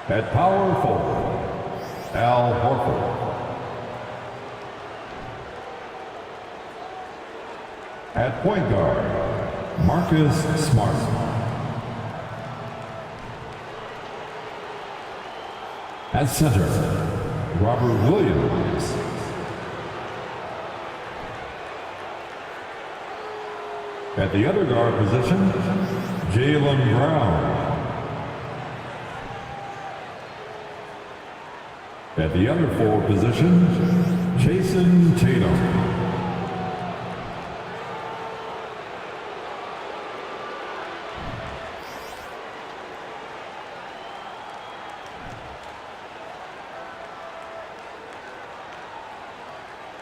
At power forward, Al Horford. At point guard, Marcus Smart. At center, Robert Williams. At the other guard position, Jaylen Brown. At the other forward position, Jason Tatum.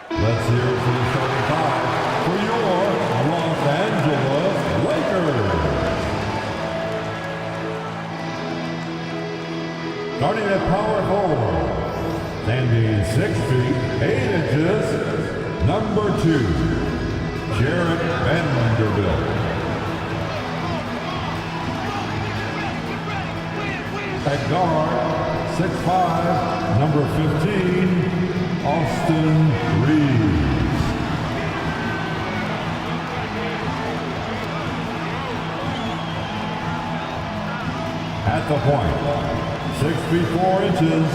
Let's hear it for the starting five for your Los Angeles Lakers. Starting at power forward, standing 6 feet 8 inches, number 2, Jared Vanderbilt. At guard, 6'5", number 15, Austin Reeves. At the point, 6 feet 4 inches,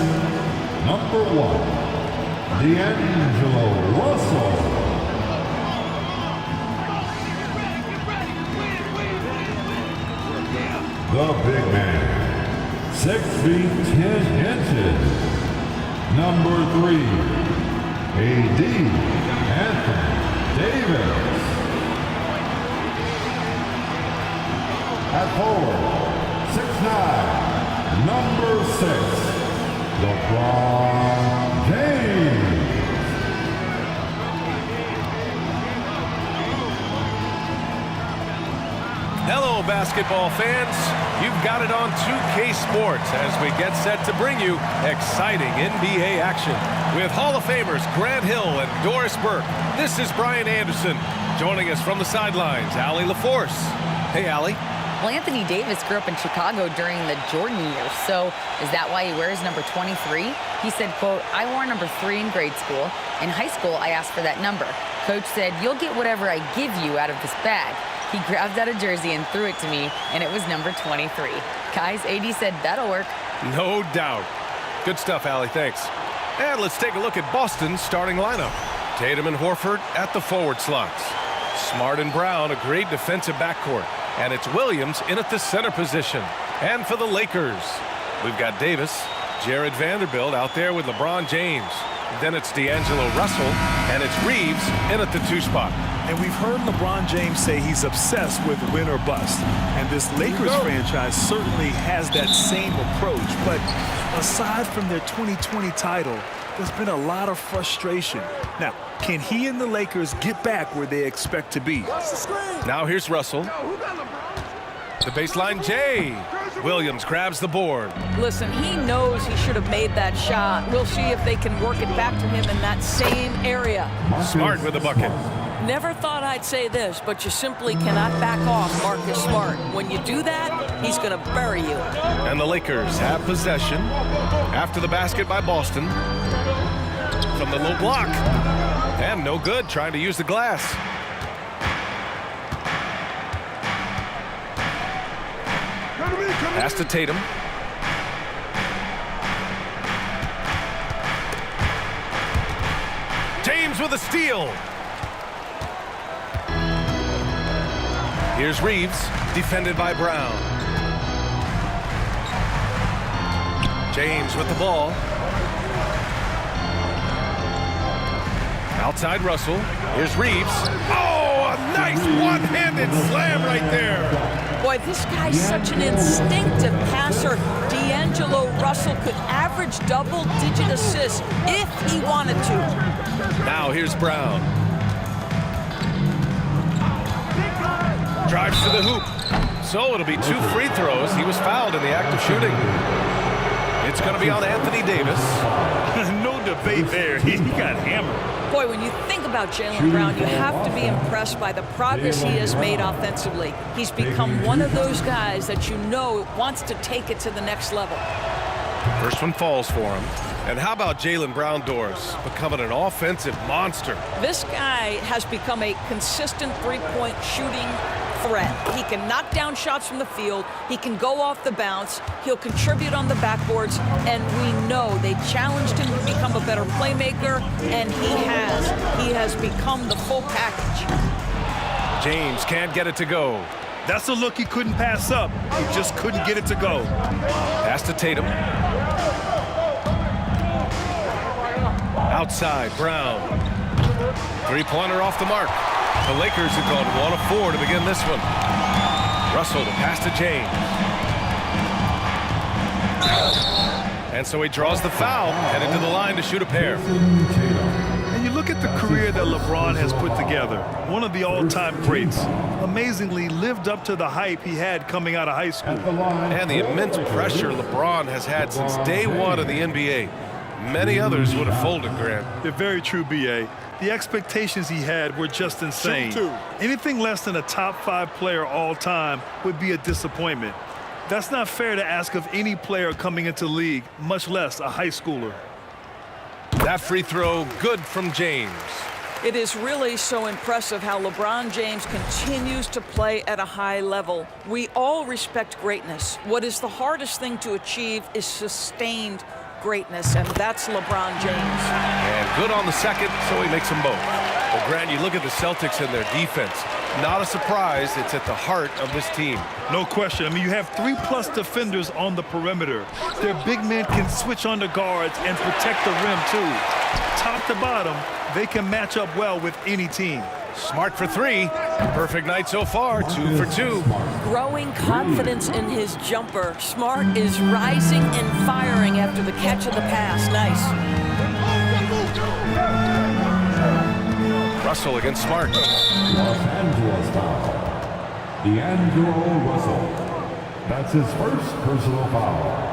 number 1, D'Angelo Russell. The big man, 6 feet 10 inches, number 3, A.D. Anthony Davis. At forward, 6'9", number 6, LeBron James. Hello, basketball fans. You've got it on 2K Sports as we get set to bring you exciting NBA action. With Hall of Famers Grant Hill and Doris Burke, this is Brian Anderson. Joining us from the sidelines, Allie LaForce. Hey, Allie. Well, Anthony Davis grew up in Chicago during the Jordan years, so is that why he wears number 23? He said, quote, "I wore number 3 in grade school. In high school, I asked for that number. Coach said, 'You'll get whatever I give you out of this bag.' He grabbed out a jersey and threw it to me, and it was number 23. Guys, AD said that'll work." No doubt. Good stuff, Allie. Thanks. And let's take a look at Boston's starting lineup. Tatum and Horford at the forward slots. Smart and Brown, a great defensive backcourt. And it's Williams in at the center position. And for the Lakers, we've got Davis, Jared Vanderbilt out there with LeBron James. Then it's D'Angelo Russell, and it's Reeves in at the 2 spot. And we've heard LeBron James say he's obsessed with win or bust. And this Lakers franchise certainly has that same approach. But aside from their 2020 title, there's been a lot of frustration. Now, can he and the Lakers get back where they expect to be? Now here's Russell. The baseline, Jay. Williams grabs the board. Listen, he knows he should have made that shot. We'll see if they can work it back to him in that same area. Smart with the bucket. Never thought I'd say this, but you simply cannot back off Marcus Smart. When you do that, he's going to bury you. And the Lakers have possession after the basket by Boston. From the low block. And no good, trying to use the glass. Pass to Tatum. James with a steal. Here's Reeves, defended by Brown. James with the ball. Outside Russell. Here's Reeves. Oh, a nice one-handed slam right there. Boy, this guy's such an instinctive passer. D'Angelo Russell could average double-digit assists if he wanted to. Now here's Brown. Drives to the hoop. So it'll be 2 free throws. He was fouled in the act of shooting. It's going to be on Anthony Davis. No debate there. He got hammered. Boy, when you think about Jaylen Brown, you have to be impressed by the progress he has made offensively. He's become one of those guys that you know wants to take it to the next level. First one falls for him. And how about Jaylen Brown Doors becoming an offensive monster? This guy has become a consistent three-point shooting threat. He can knock down shots from the field. He can go off the bounce. He'll contribute on the backboards. And we know they challenged him to become a better playmaker, and he has. He has become the full package. James can't get it to go. That's a look he couldn't pass up. He just couldn't get it to go. Pass to Tatum. Outside, Brown. Three-pointer off the mark. The Lakers have gone 1 of 4 to begin this one. Russell to pass to James. And so he draws the foul, headed to the line to shoot a pair. And you look at the career that LeBron has put together. One of the all-time greats. Amazingly lived up to the hype he had coming out of high school. And the immense pressure LeBron has had since day one of the NBA. Many others would have folded, Grant. They're very true, B.A. The expectations he had were just insane. Anything less than a top 5 player all time would be a disappointment. That's not fair to ask of any player coming into the league, much less a high schooler. That free throw, good from James. It is really so impressive how LeBron James continues to play at a high level. We all respect greatness. What is the hardest thing to achieve is sustained greatness, and that's LeBron James. And good on the second, so he makes them both. Well, Grant, you look at the Celtics and their defense. Not a surprise, it's at the heart of this team. No question. I mean, you have 3+ defenders on the perimeter. Their big men can switch on the guards and protect the rim, too. Top to bottom, they can match up well with any team. Smart for 3. Perfect night so far, 2 for 2. Growing confidence in his jumper. Smart is rising and firing after the catch of the pass. Nice. Russell against Smart. Los Angeles foul. D'Angelo Russell. That's his first personal foul.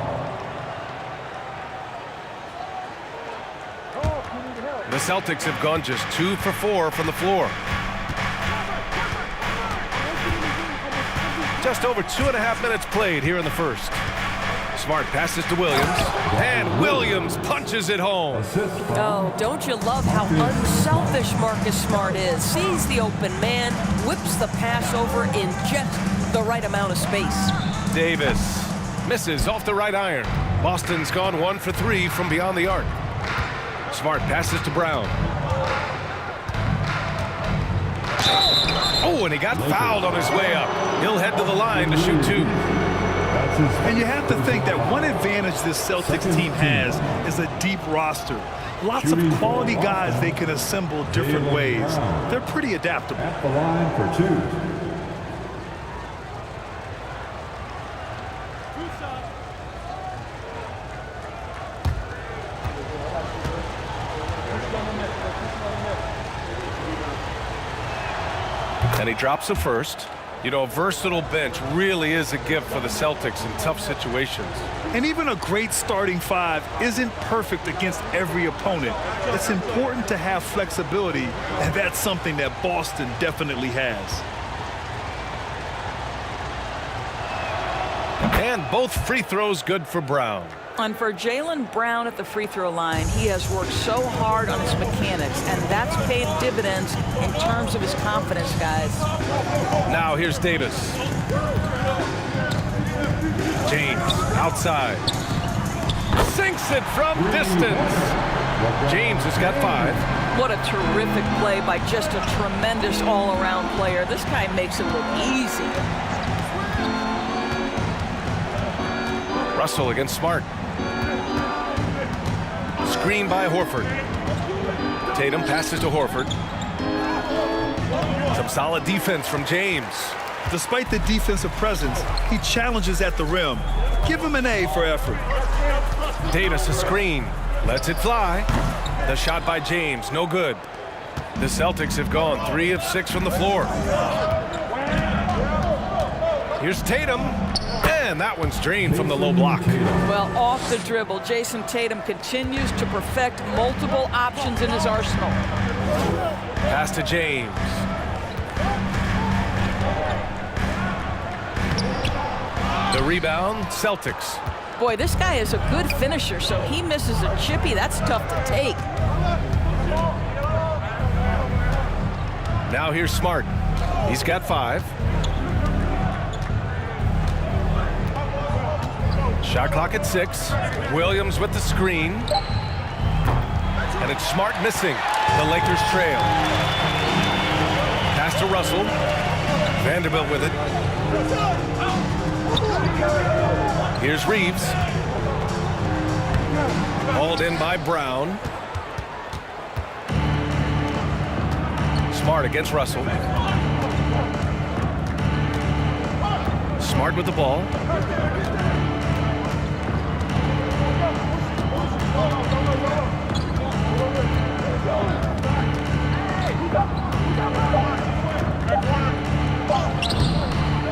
The Celtics have gone just 2 for 4 from the floor. Just over 2.5 minutes played here in the first. Smart passes to Williams, and Williams punches it home. Oh, don't you love how unselfish Marcus Smart is? Sees the open man, whips the pass over in just the right amount of space. Davis misses off the right iron. Boston's gone 1 for 3 from beyond the arc. Smart passes to Brown. Oh, and he got fouled on his way up. He'll head to the line to shoot 2. And you have to think that one advantage this Celtics team has is a deep roster. Lots of quality guys they can assemble different ways. They're pretty adaptable. At the line for 2. And he drops the first. You know, a versatile bench really is a gift for the Celtics in tough situations. And even a great starting 5 isn't perfect against every opponent. It's important to have flexibility, and that's something that Boston definitely has. And both free throws good for Brown. And for Jaylen Brown at the free throw line, he has worked so hard on his mechanics, and that's paid dividends in terms of his confidence, guys. Now here's Davis. James outside. Sinks it from distance. James has got 5. What a terrific play by just a tremendous all-around player. This guy makes it look easy. Russell against Smart. Screen by Horford. Tatum passes to Horford. Some solid defense from James. Despite the defensive presence, he challenges at the rim. Give him an A for effort. Davis a screen. Lets it fly. The shot by James, no good. The Celtics have gone 3 of 6 from the floor. Here's Tatum. And that one's drained from the low block. Well, off the dribble, Jason Tatum continues to perfect multiple options in his arsenal. Pass to James. The rebound, Celtics. Boy, this guy is a good finisher, so he misses a chippy. That's tough to take. Now here's Smart. He's got 5. Shot clock at 6. Williams with the screen. And it's Smart missing. The Lakers trail. Pass to Russell. Vanderbilt with it. Here's Reeves. Hauled in by Brown. Smart against Russell. Smart with the ball.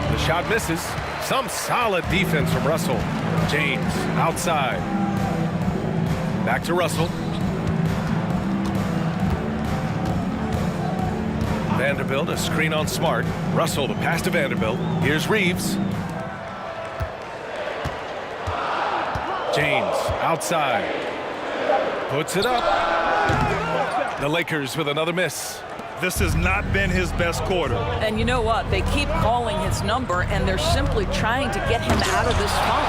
The shot misses. Some solid defense from Russell. James outside. Back to Russell. Vanderbilt, a screen on Smart. Russell, the pass to Vanderbilt. Here's Reeves. James outside. Puts it up. The Lakers with another miss. This has not been his best quarter. And you know what? They keep calling his number, and they're simply trying to get him out of this funk.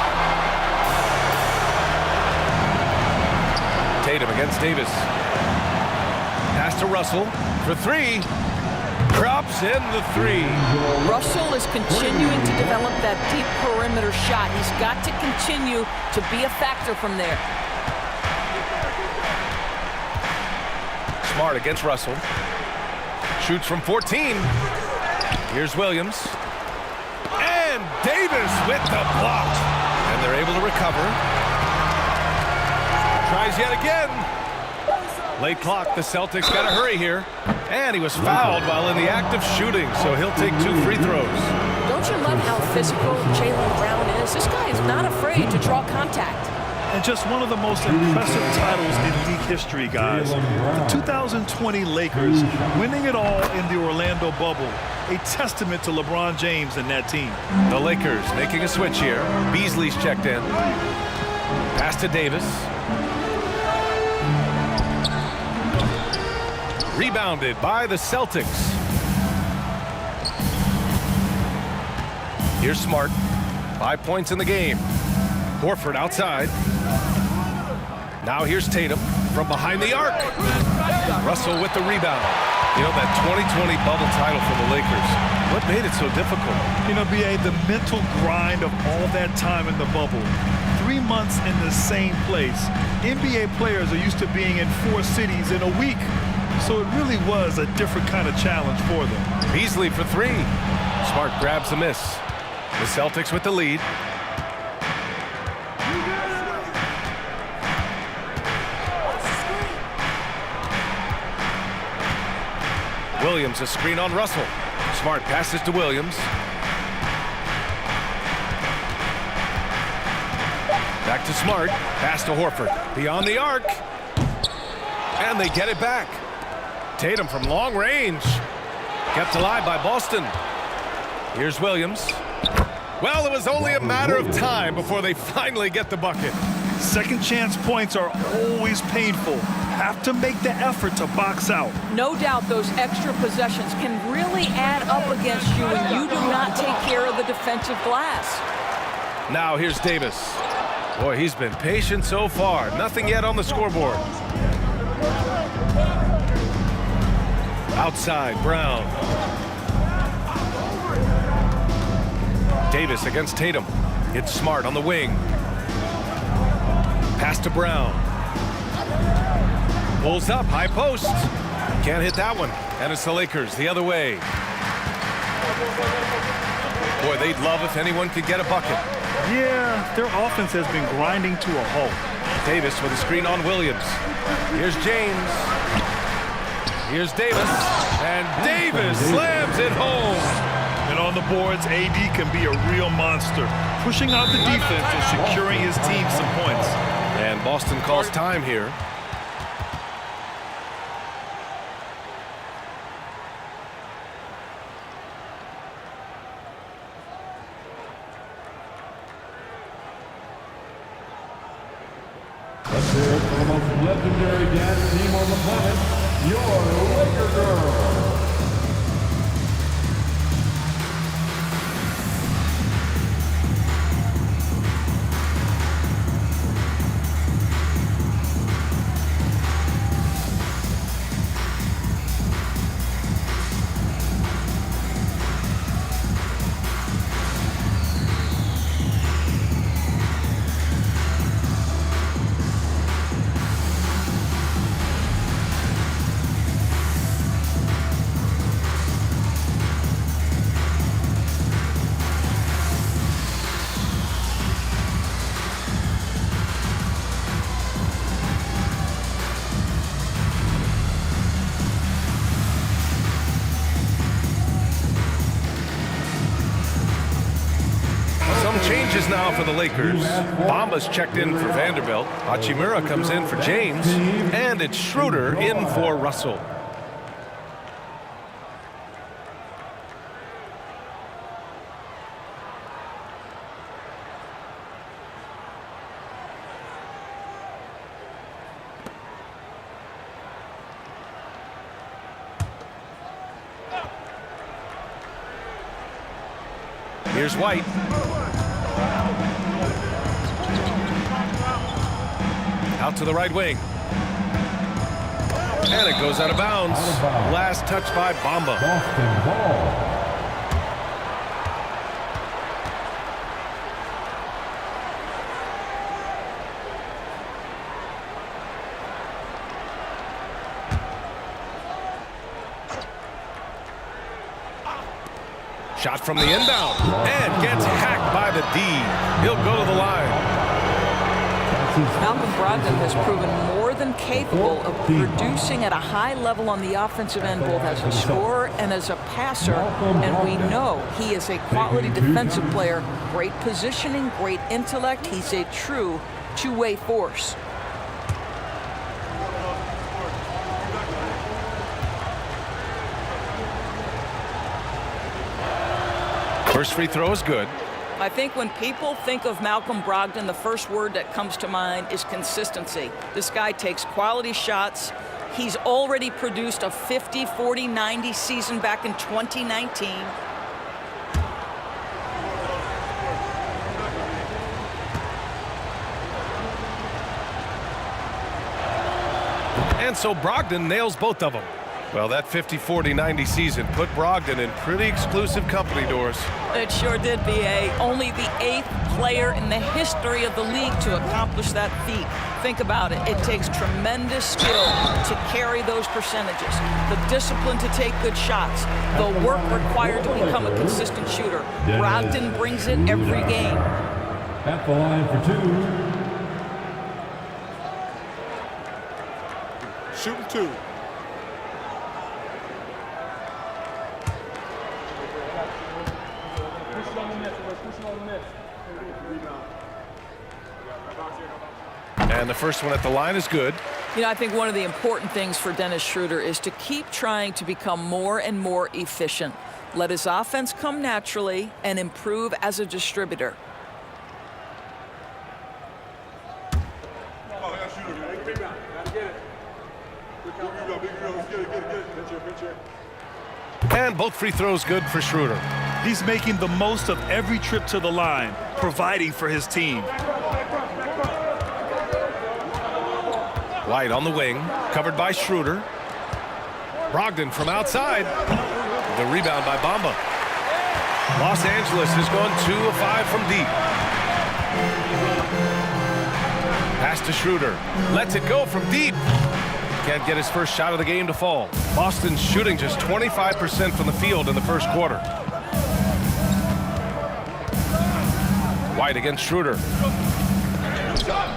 Tatum against Davis. Pass to Russell for 3. Drops in the 3. Russell is continuing to develop that deep perimeter shot. He's got to continue to be a factor from there. Smart against Russell. Shoots from 14. Here's Williams. And Davis with the block. And they're able to recover. Tries yet again. Late clock. The Celtics got to hurry here. And he was fouled while in the act of shooting, so he'll take 2 free throws. Don't you love how physical Jaylen Brown is? This guy is not afraid to draw contact. And just one of the most impressive titles in league history, guys. The 2020 Lakers winning it all in the Orlando bubble. A testament to LeBron James and that team. The Lakers making a switch here. Beasley's checked in. Pass to Davis. Rebounded by the Celtics. Here's Smart. 5 points in the game. Horford outside. Now here's Tatum from behind the arc. Russell with the rebound. You know, that 2020 bubble title for the Lakers. What made it so difficult? You know, B.A., the mental grind of all that time in the bubble. 3 months in the same place. NBA players are used to being in 4 cities in a week. So it really was a different kind of challenge for them. Beasley for 3. Smart grabs the miss. The Celtics with the lead. Williams, a screen on Russell. Smart passes to Williams. Back to Smart. Pass to Horford. Beyond the arc. And they get it back. Tatum from long range. Kept alive by Boston. Here's Williams. Well, it was only a matter of time before they finally get the bucket. Second chance points are always painful. Have to make the effort to box out. No doubt those extra possessions can really add up against you when you do not take care of the defensive glass. Now here's Davis. Boy, he's been patient so far. Nothing yet on the scoreboard. Outside, Brown. Davis against Tatum. It's Smart on the wing. Pass to Brown. Pulls up, high post. Can't hit that one. And it's the Lakers the other way. Boy, they'd love if anyone could get a bucket. Yeah, their offense has been grinding to a halt. Davis with a screen on Williams. Here's James. Here's Davis. And Davis slams it home. And on the boards, AD can be a real monster, pushing out the defense and securing his team some points. And Boston calls time here. Let's hear it for the most legendary dance team on the planet, your Laker Girls. Changes now for the Lakers. Bamba's checked in for Vanderbilt. Hachimura comes in for James. And it's Schroeder in for Russell. Here's White. Out to the right wing. And it goes out of bounds. Last touch by Bamba. Boston ball. Shot from the inbound. And gets hacked by the D. He'll go to the line. Malcolm Brogdon has proven more than capable of producing at a high level on the offensive end, both as a scorer and as a passer. And we know he is a quality defensive player. Great positioning, great intellect. He's a true two-way force. First free throw is good. I think when people think of Malcolm Brogdon, the first word that comes to mind is consistency. This guy takes quality shots. He's already produced a 50, 40, 90 season back in 2019. And so Brogdon nails both of them. Well, that 50, 40, 90 season put Brogdon in pretty exclusive company, Doris. It sure did, B.A. Only the 8th player in the history of the league to accomplish that feat. Think about it. It takes tremendous skill to carry those percentages, the discipline to take good shots, the work required to become a consistent shooter. Brogdon brings it every game. At the line for two. Shooting two. And the first one at the line is good. You know, I think one of the important things for Dennis Schroeder is to keep trying to become more and more efficient. Let his offense come naturally and improve as a distributor. And both free throws good for Schroeder. He's making the most of every trip to the line, providing for his team. White on the wing, covered by Schroeder. Brogdon from outside. The rebound by Bamba. Los Angeles has gone 2 of 5 from deep. Pass to Schroeder. Lets it go from deep. Can't get his first shot of the game to fall. Boston's shooting just 25% from the field in the first quarter. White against Schroeder.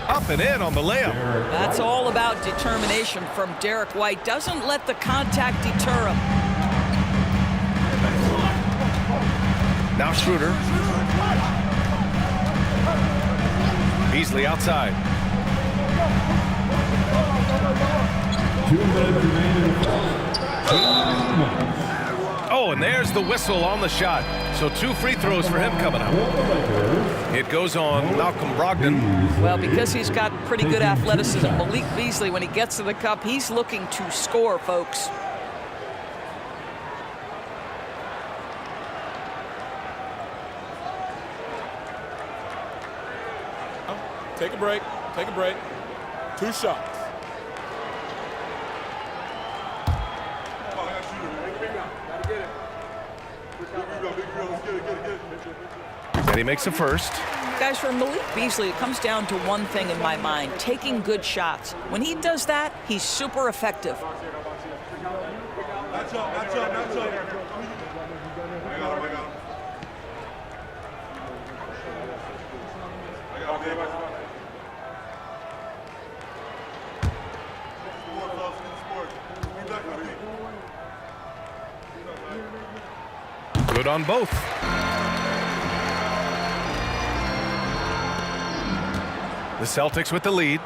Up and in on the layup. That's all about determination from Derek White. Doesn't let the contact deter him. Now Schroeder. Beasley outside. 2 minutes remaining. Oh, and there's the whistle on the shot. So 2 free throws for him coming up. For the Lakers, It goes on Malcolm Brogdon. Well, because he's got pretty good athleticism, Malik Beasley, when he gets to the cup, he's looking to score, folks. Take a break. Take a break. 2 shots. And he makes a first. Guys, for Malik Beasley, it comes down to one thing in my mind, taking good shots. When he does that, he's super effective. Match up, match up, match up. Good on both. The Celtics with the lead.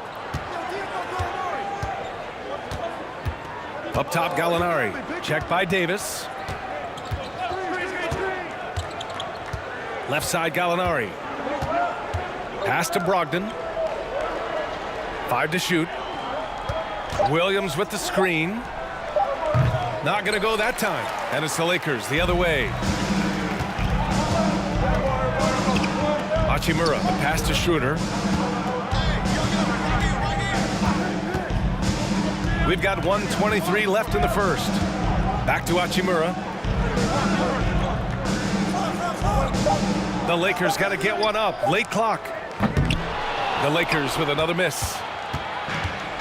Up top, Gallinari. Checked by Davis. Left side, Gallinari. Pass to Brogdon. 5 to shoot. Williams with the screen. Not going to go that time. And it's the Lakers the other way. Hachimura, the pass to Schroeder. We've got 1:23 left in the first. Back to Hachimura. The Lakers got to get one up. Late clock. The Lakers with another miss.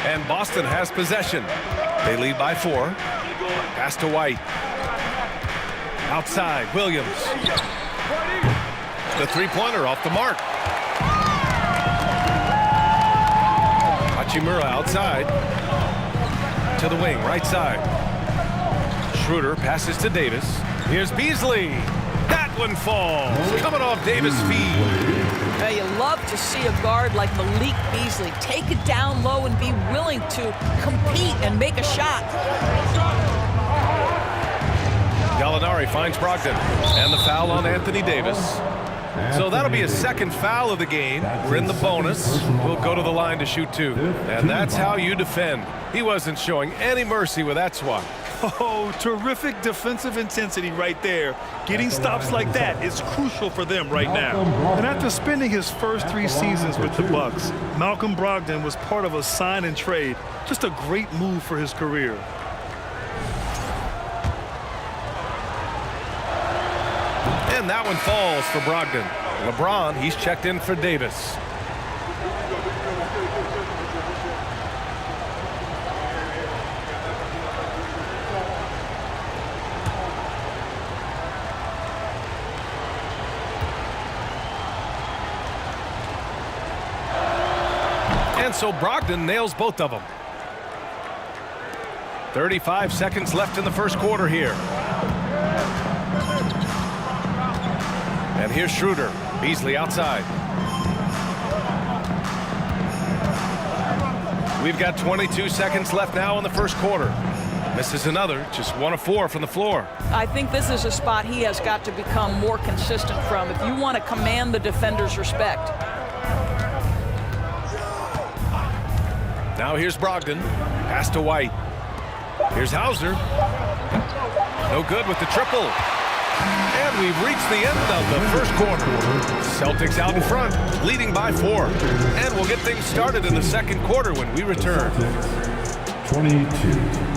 And Boston has possession. They lead by 4. Pass to White. Outside, Williams. The three-pointer off the mark. Hachimura outside. To the wing, right side. Schroeder passes to Davis. Here's Beasley. That one falls. Coming off Davis' feet. Now, you love to see a guard like Malik Beasley take it down low and be willing to compete and make a shot. Gallinari finds Brogdon. And the foul on Anthony Davis. So that'll be a second foul of the game. We're in the bonus. We'll go to the line to shoot 2. And that's how you defend. He wasn't showing any mercy with that swat. Oh, terrific defensive intensity right there. Getting stops like that is crucial for them right now. And after spending his first 3 seasons with the Bucks, Malcolm Brogdon was part of a sign and trade. Just a great move for his career. And that one falls for Brogdon. LeBron, he's checked in for Davis. And so Brogdon nails both of them. 35 seconds left in the first quarter here. And here's Schroeder. Beasley outside. We've got 22 seconds left now in the first quarter. Misses another, just 1 of 4 from the floor. I think this is a spot he has got to become more consistent from if you want to command the defender's respect. Now here's Brogdon. Pass to White. Here's Hauser. No good with the triple. And we've reached the end of the first quarter. Celtics out in front, leading by 4. And we'll get things started in the second quarter when we return. 22.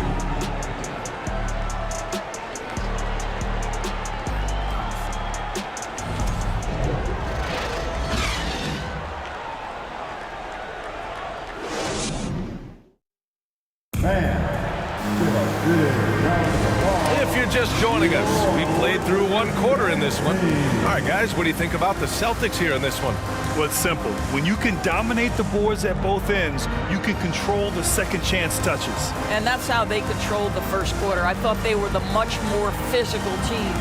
If you're just joining us, we played through 1 quarter in this one. All right, guys, what do you think about the Celtics here in this one? Well, it's simple. When you can dominate the boards at both ends, you can control the second chance touches. And that's how they controlled the first quarter. I thought they were the much more physical team.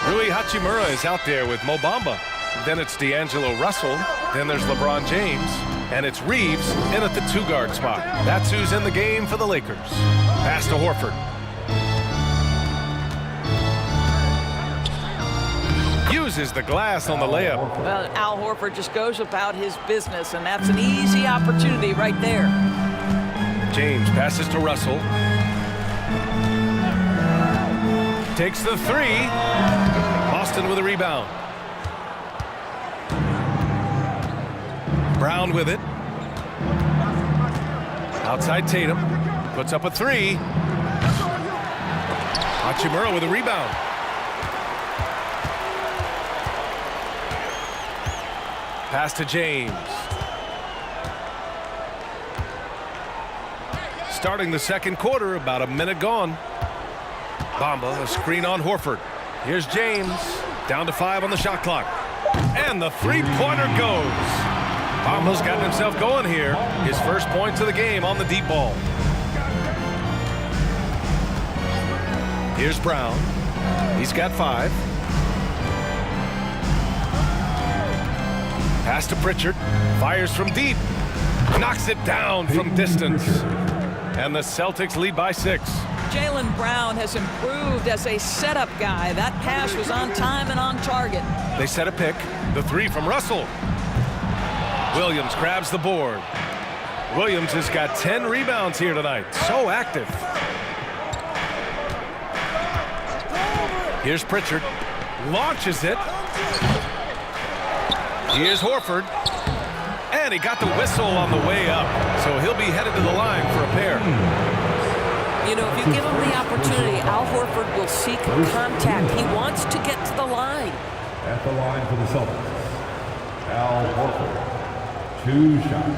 Rui Hachimura is out there with Mo Bamba. Then it's D'Angelo Russell. Then there's LeBron James. And it's Reeves in at the 2-guard spot. That's who's in the game for the Lakers. Pass to Horford. Uses the glass on the layup. Well, Al Horford just goes about his business, and that's an easy opportunity right there. James passes to Russell. Takes the 3. Boston with a rebound. Brown with it. Outside Tatum. Puts up a 3. Hachimura with a rebound. Pass to James. Starting the second quarter, about a minute gone. Bamba, a screen on Horford. Here's James, down to 5 on the shot clock. And the 3-pointer goes. Bamba's gotten himself going here. His first points of the game on the deep ball. Here's Brown. He's got 5. Pass to Pritchard. Fires from deep. Knocks it down from distance. And the Celtics lead by 6. Jaylen Brown has improved as a setup guy. That pass was on time and on target. They set a pick. The 3 from Russell. Williams grabs the board. Williams has got 10 rebounds here tonight. So active. Here's Pritchard. Launches it. Here's Horford. And he got the whistle on the way up. So he'll be headed to the line for a pair. You know, if you give him the opportunity, Al Horford will seek contact. He wants to get to the line. At the line for the Celtics, Al Horford. 2 shots.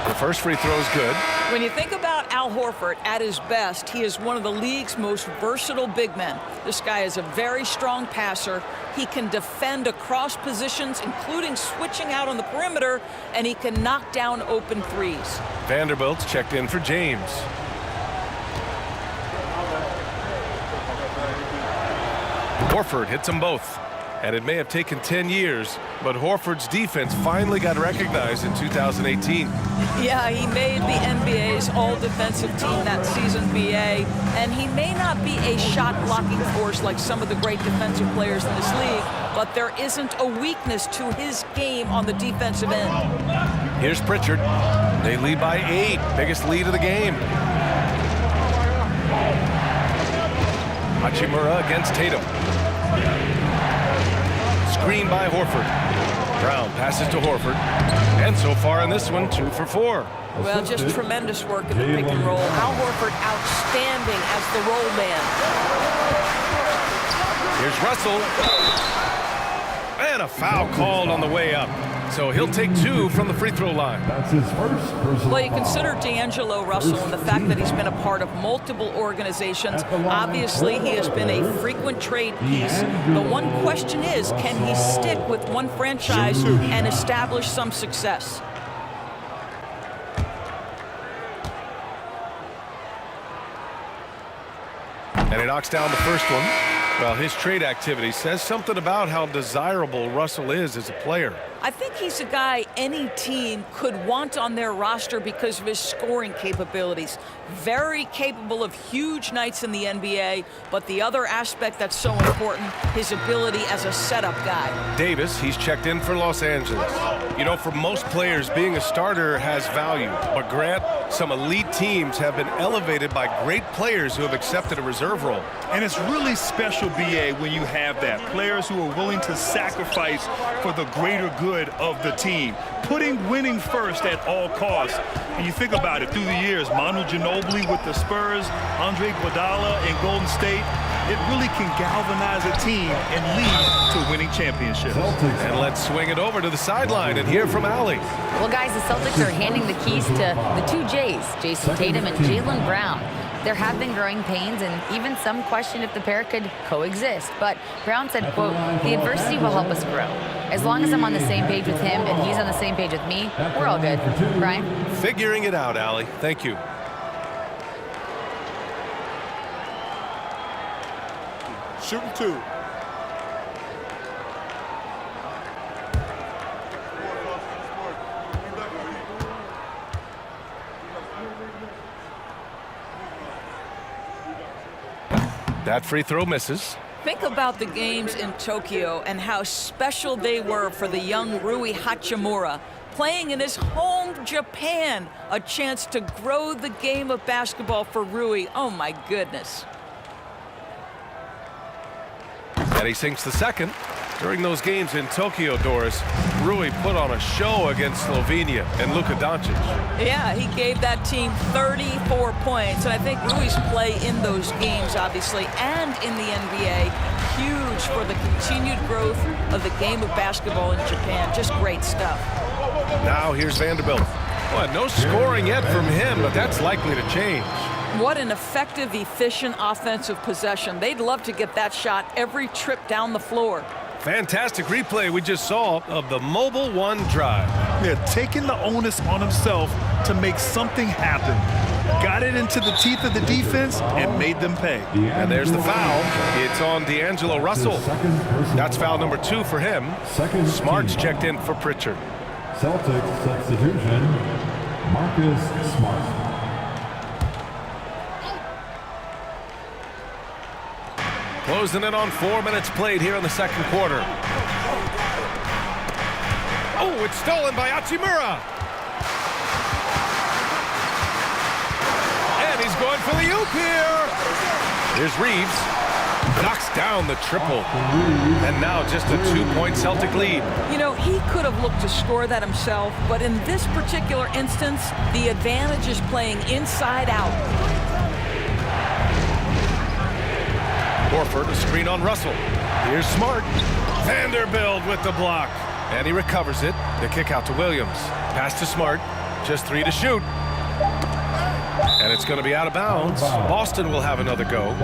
The first free throw is good. When you think about Al Horford at his best, he is one of the league's most versatile big men. This guy is a very strong passer. He can defend across positions, including switching out on the perimeter, and he can knock down open threes. Vanderbilt's checked in for James. Horford hits them both. And it may have taken 10 years, but Horford's defense finally got recognized in 2018. Yeah, he made the NBA's all-defensive team that season, BA, and he may not be a shot-blocking force like some of the great defensive players in this league, but there isn't a weakness to his game on the defensive end. Here's Pritchard. They lead by 8, biggest lead of the game. Hachimura against Tatum. Screen by Horford. Brown passes to Horford. And so far in this one, 2 for 4. Well, just tremendous work in the pick and roll. Al Horford outstanding as the roll man. Here's Russell. And a foul called on the way up. So he'll take 2 from the free throw line. That's his first personal Well, you consider D'Angelo Russell and the fact that he's been a part of multiple organizations. Obviously, he has been a frequent trade piece. The one question is, can he stick with one franchise and establish some success? And he knocks down the first one. Well, his trade activity says something about how desirable Russell is as a player. I think he's a guy any team could want on their roster because of his scoring capabilities. Very capable of huge nights in the NBA, but the other aspect that's so important, his ability as a setup guy. Davis, he's checked in for Los Angeles. You know, for most players, being a starter has value. But Grant, some elite teams have been elevated by great players who have accepted a reserve role. And it's really special, BA, when you have that. Players who are willing to sacrifice for the greater good of the team. Putting winning first at all costs. And you think about it, through the years, Manu Ginobili with the Spurs, Andre Iguodala in Golden State, it really can galvanize a team and lead to winning championships. And let's swing it over to the sideline and hear from Allie. Well, guys, the Celtics are handing the keys to the 2 J's, Jason Tatum and Jaylen Brown. There have been growing pains and even some question if the pair could coexist. But Brown said, quote, "The adversity will help us grow. As long as I'm on the same page with him and he's on the same page with me, we're all good." Brian? Figuring it out, Allie. Thank you. Shooting 2. That free throw misses. Think about the games in Tokyo and how special they were for the young Rui Hachimura. Playing in his home Japan, a chance to grow the game of basketball for Rui. Oh my goodness. And he sinks the second. During those games in Tokyo, Doris, Rui put on a show against Slovenia and Luka Doncic. Yeah, he gave that team 34 points. And I think Rui's play in those games, obviously, and in the NBA, huge for the continued growth of the game of basketball in Japan. Just great stuff. Now here's Vanderbilt. Well, no scoring yet from him, but that's likely to change. What an effective, efficient offensive possession. They'd love to get that shot every trip down the floor. Fantastic replay we just saw of the Mobile One drive. Yeah, taking the onus on himself to make something happen. Got it into the teeth of the defense and made them pay. And there's the foul. It's on D'Angelo Russell. That's foul number 2 for him. Smart's checked in for Pritchard. Celtics substitution, Marcus Smart. Closing in on 4 minutes played here in the second quarter. Oh, it's stolen by Hachimura. And he's going for the oop here. Here's Reeves. Knocks down the triple. And now just a 2-point Celtic lead. You know, he could have looked to score that himself, but in this particular instance, the advantage is playing inside out. Horford, a screen on Russell. Here's Smart. Vanderbilt with the block. And he recovers it. The kick out to Williams. Pass to Smart. Just 3 to shoot. And it's going to be out of bounds. Boston will have another go.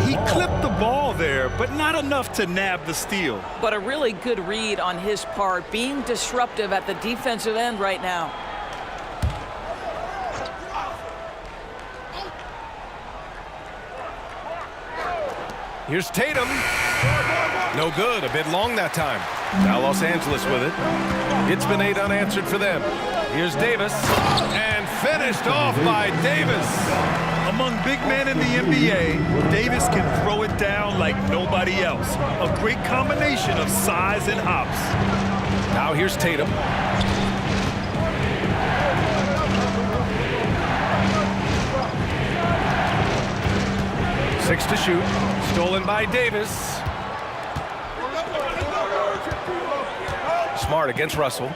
He clipped the ball there, but not enough to nab the steal. But a really good read on his part, being disruptive at the defensive end right now. Here's Tatum. No good. A bit long that time. Now Los Angeles with it. It's been 8 unanswered for them. Here's Davis. And finished off by Davis. Among big men in the NBA, Davis can throw it down like nobody else. A great combination of size and hops. Now here's Tatum. Six to shoot. Stolen by Davis. Smart against Russell.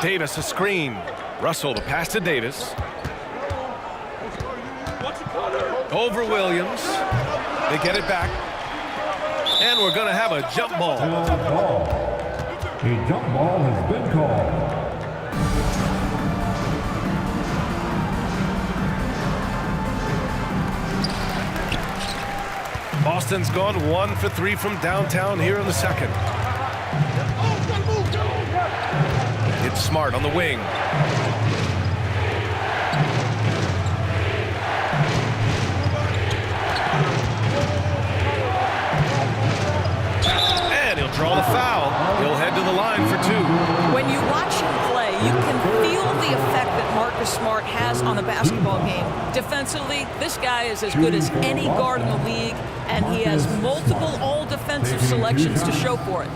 Davis a screen. Russell to pass to Davis. Over Williams. They get it back. And we're going to have a jump ball. A jump ball has been called. Boston's gone 1 for 3 from downtown here in the second. It's Smart on the wing. And he'll draw the foul. He'll head to the line for 2. When you watch him play, you can feel the effect that Marcus Smart has on a basketball game. Defensively, this guy is as good as any guard in the league, and he has multiple all-defensive selections to show for it.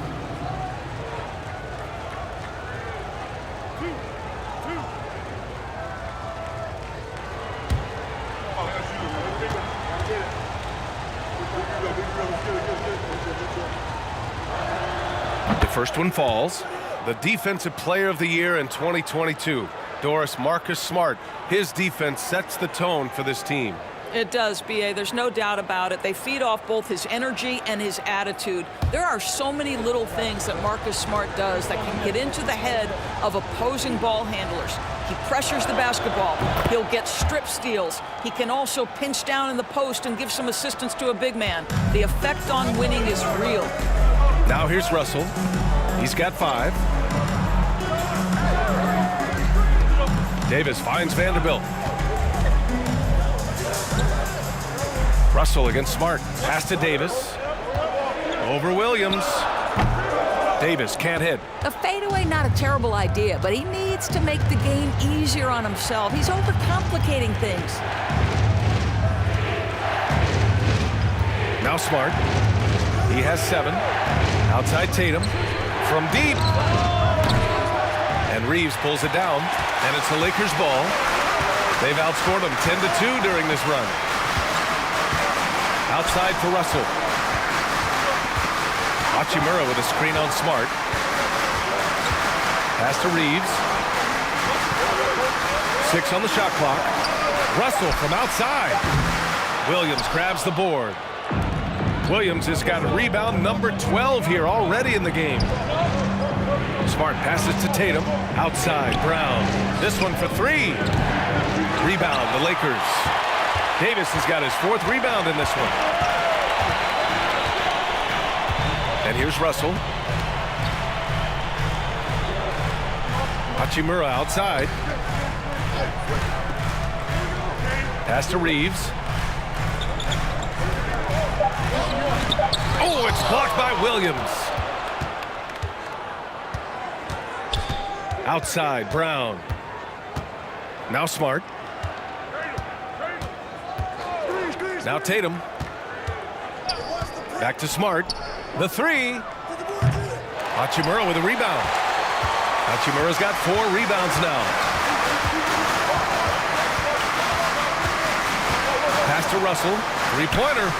The first one falls. The Defensive Player of the Year in 2022. Doris, Marcus Smart. His defense sets the tone for this team. It does, B.A. There's no doubt about it. They feed off both his energy and his attitude. There are so many little things that Marcus Smart does that can get into the head of opposing ball handlers. He pressures the basketball. He'll get strip steals. He can also pinch down in the post and give some assistance to a big man. The effect on winning is real. Now here's Russell. He's got 5. Davis finds Vanderbilt. Russell against Smart. Pass to Davis. Over Williams. Davis can't hit. A fadeaway, not a terrible idea, but he needs to make the game easier on himself. He's overcomplicating things. Now Smart. He has 7. Outside Tatum. From deep. And Reeves pulls it down. And it's the Lakers' ball. They've outscored them 10-2 during this run. Outside for Russell. Hachimura with a screen on Smart. Pass to Reeves. 6 on the shot clock. Russell from outside. Williams grabs the board. Williams has got rebound number 12 here already in the game. Smart passes to Tatum. Outside, Brown. This one for 3. Rebound, the Lakers. Davis has got his 4th rebound in this one. And here's Russell. Hachimura outside. Pass to Reeves. Oh, it's blocked by Williams. Outside, Brown. Now Smart. Now Tatum. Back to Smart. The 3. Hachimura with a rebound. Hachimura's got 4 rebounds now. Pass to Russell. 3-pointer.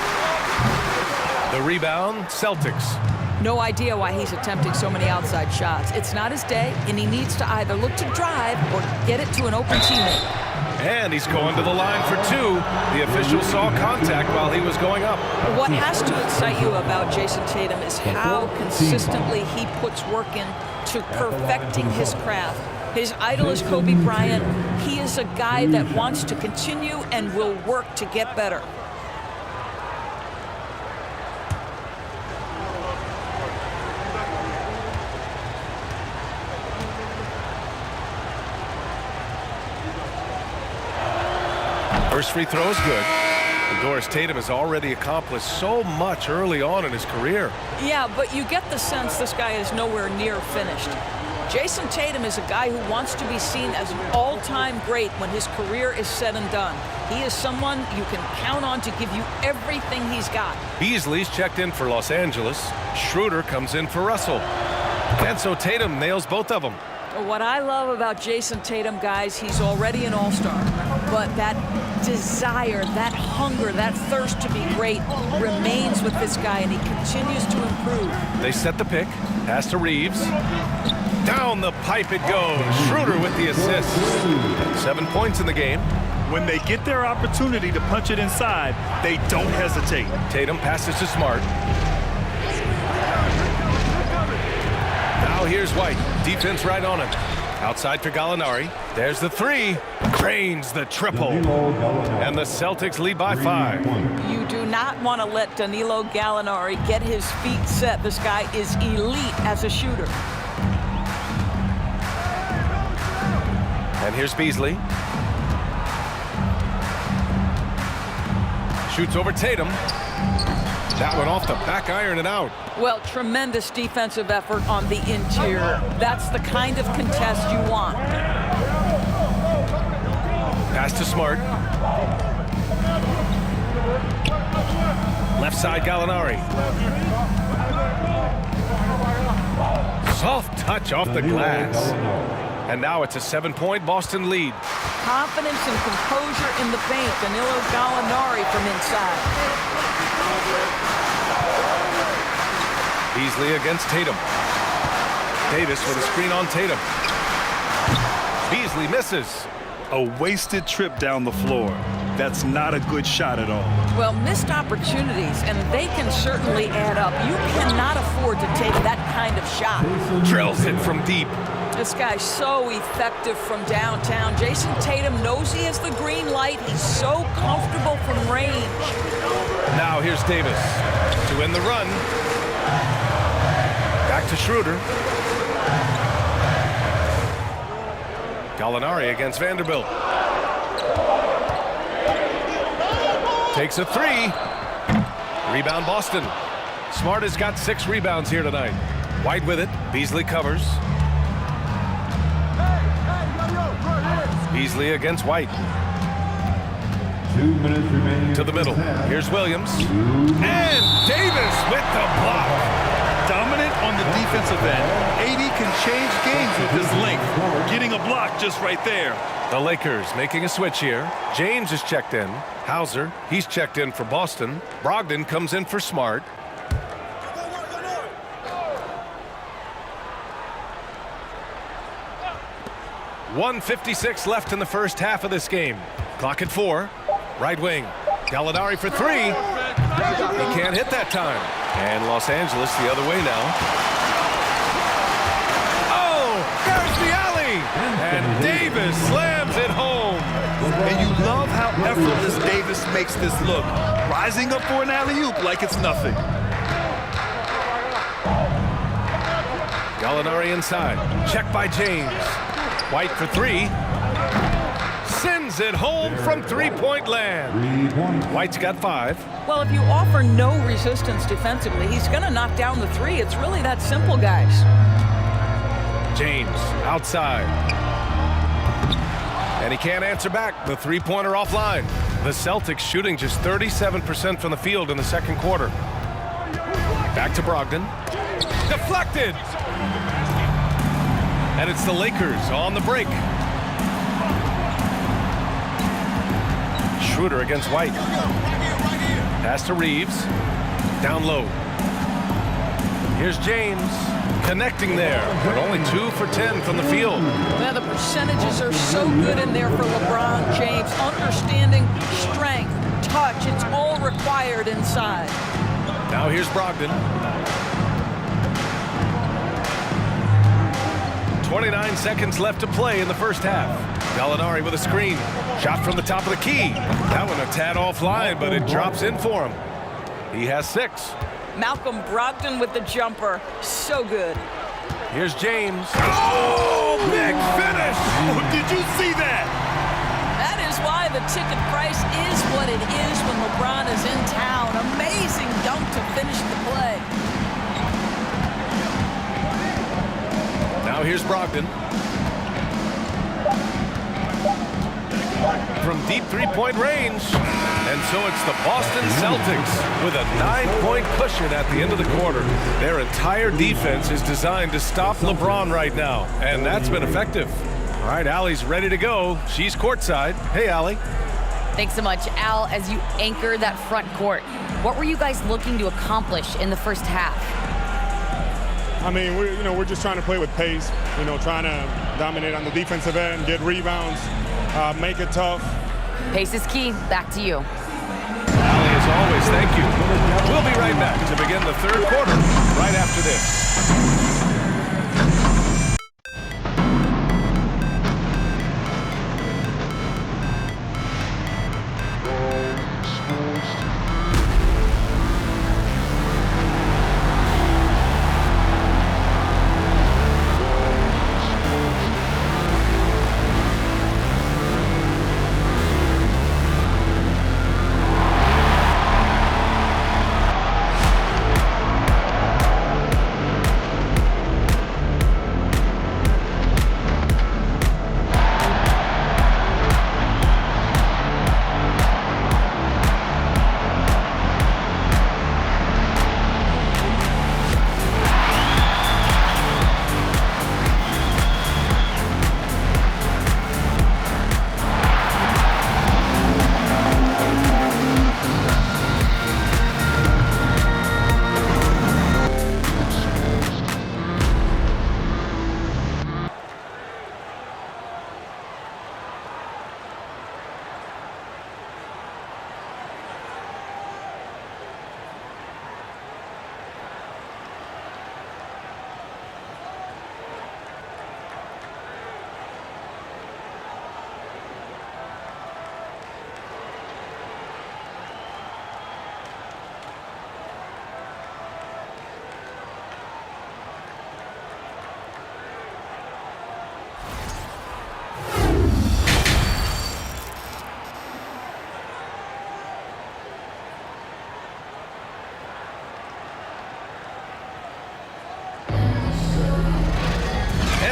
The rebound, Celtics. No idea why he's attempting so many outside shots. It's not his day, and he needs to either look to drive or get it to an open teammate. And he's going to the line for 2. The official saw contact while he was going up. What has to excite you about Jason Tatum is how consistently he puts work in to perfecting his craft. His idol is Kobe Bryant. He is a guy that wants to continue and will work to get better. First free throw is good. And Doris Tatum has already accomplished so much early on in his career. Yeah, but you get the sense this guy is nowhere near finished. Jason Tatum is a guy who wants to be seen as an all-time great when his career is said and done. He is someone you can count on to give you everything he's got. Beasley's checked in for Los Angeles. Schroeder comes in for Russell. And so Tatum nails both of them. What I love about Jason Tatum, guys, he's already an all-star. But that desire, that hunger, that thirst to be great remains with this guy, and he continues to improve. They set the pick. Pass to Reeves. Down the pipe it goes. Schroeder with the assist. 7 points in the game. When they get their opportunity to punch it inside, they don't hesitate. Tatum passes to Smart. Now here's White. Defense right on him. Outside for Gallinari. There's the 3. Cranes the triple. And the Celtics lead by 5. You do not want to let Danilo Gallinari get his feet set. This guy is elite as a shooter. And here's Beasley. Shoots over Tatum. That one off the back iron and out. Well, tremendous defensive effort on the interior. That's the kind of contest you want. Pass to Smart. Left side, Gallinari. Soft touch off the glass. And now it's a 7-point Boston lead. Confidence and composure in the paint. Danilo Gallinari from inside. Beasley against Tatum. Davis with a screen on Tatum. Beasley misses. A wasted trip down the floor. That's not a good shot at all. Well, missed opportunities, and they can certainly add up. You cannot afford to take that kind of shot. Drills it from deep. This guy's so effective from downtown. Jason Tatum knows he has the green light. He's so comfortable from range. Now here's Davis to end the run. Back to Schroeder. Gallinari against Vanderbilt. Takes a 3. Rebound Boston. Smart has got 6 rebounds here tonight. White with it. Beasley covers. Beasley against White. 2 minutes remaining. To the middle. Here's Williams. And Davis with the block. Dominant on the defensive end. AD can change games with his length. Getting a block just right there. The Lakers making a switch here. James is checked in. Hauser, he's checked in for Boston. Brogdon comes in for Smart. .156 left in the first half of this game. Clock at 4. Right wing. Gallinari for 3. He can't hit that time. And Los Angeles the other way now. Oh, there's the alley. And Davis slams it home. And you love how effortless Davis makes this look. Rising up for an alley-oop like it's nothing. Gallinari inside. Check by James. White for 3. Sends it home from three-point land. 3 points. White's got 5. Well, if you offer no resistance defensively, he's going to knock down the 3. It's really that simple, guys. James outside. And he can't answer back. The three-pointer offline. The Celtics shooting just 37% from the field in the second quarter. Back to Brogdon. Deflected. And it's the Lakers on the break. Schroeder against White. Pass to Reeves. Down low. Here's James. Connecting there, but only 2 for 10 from the field. Now the percentages are so good in there for LeBron James. Understanding, strength, touch, it's all required inside. Now here's Brogdon. 29 seconds left to play in the first half. Gallinari with a screen. Shot from the top of the key. That one a tad offline, but it drops in for him. He has 6. Malcolm Brogdon with the jumper. So good. Here's James. Oh, big finish! Oh, did you see that? That is why the ticket price is what it is when LeBron is in town. Amazing dunk to finish the play. Now here's Brogdon. From deep three-point range. And so it's the Boston Celtics with a 9-point cushion at the end of the quarter. Their entire defense is designed to stop LeBron right now, and that's been effective. All right, Allie's ready to go. She's courtside. Hey, Allie. Thanks so much, Al. As you anchor that front court, what were you guys looking to accomplish in the first half? I mean, we're just trying to play with pace. Trying to dominate on the defensive end, get rebounds, make it tough. Pace is key. Back to you. Allie, as always, thank you. We'll be right back to begin the third quarter right after this.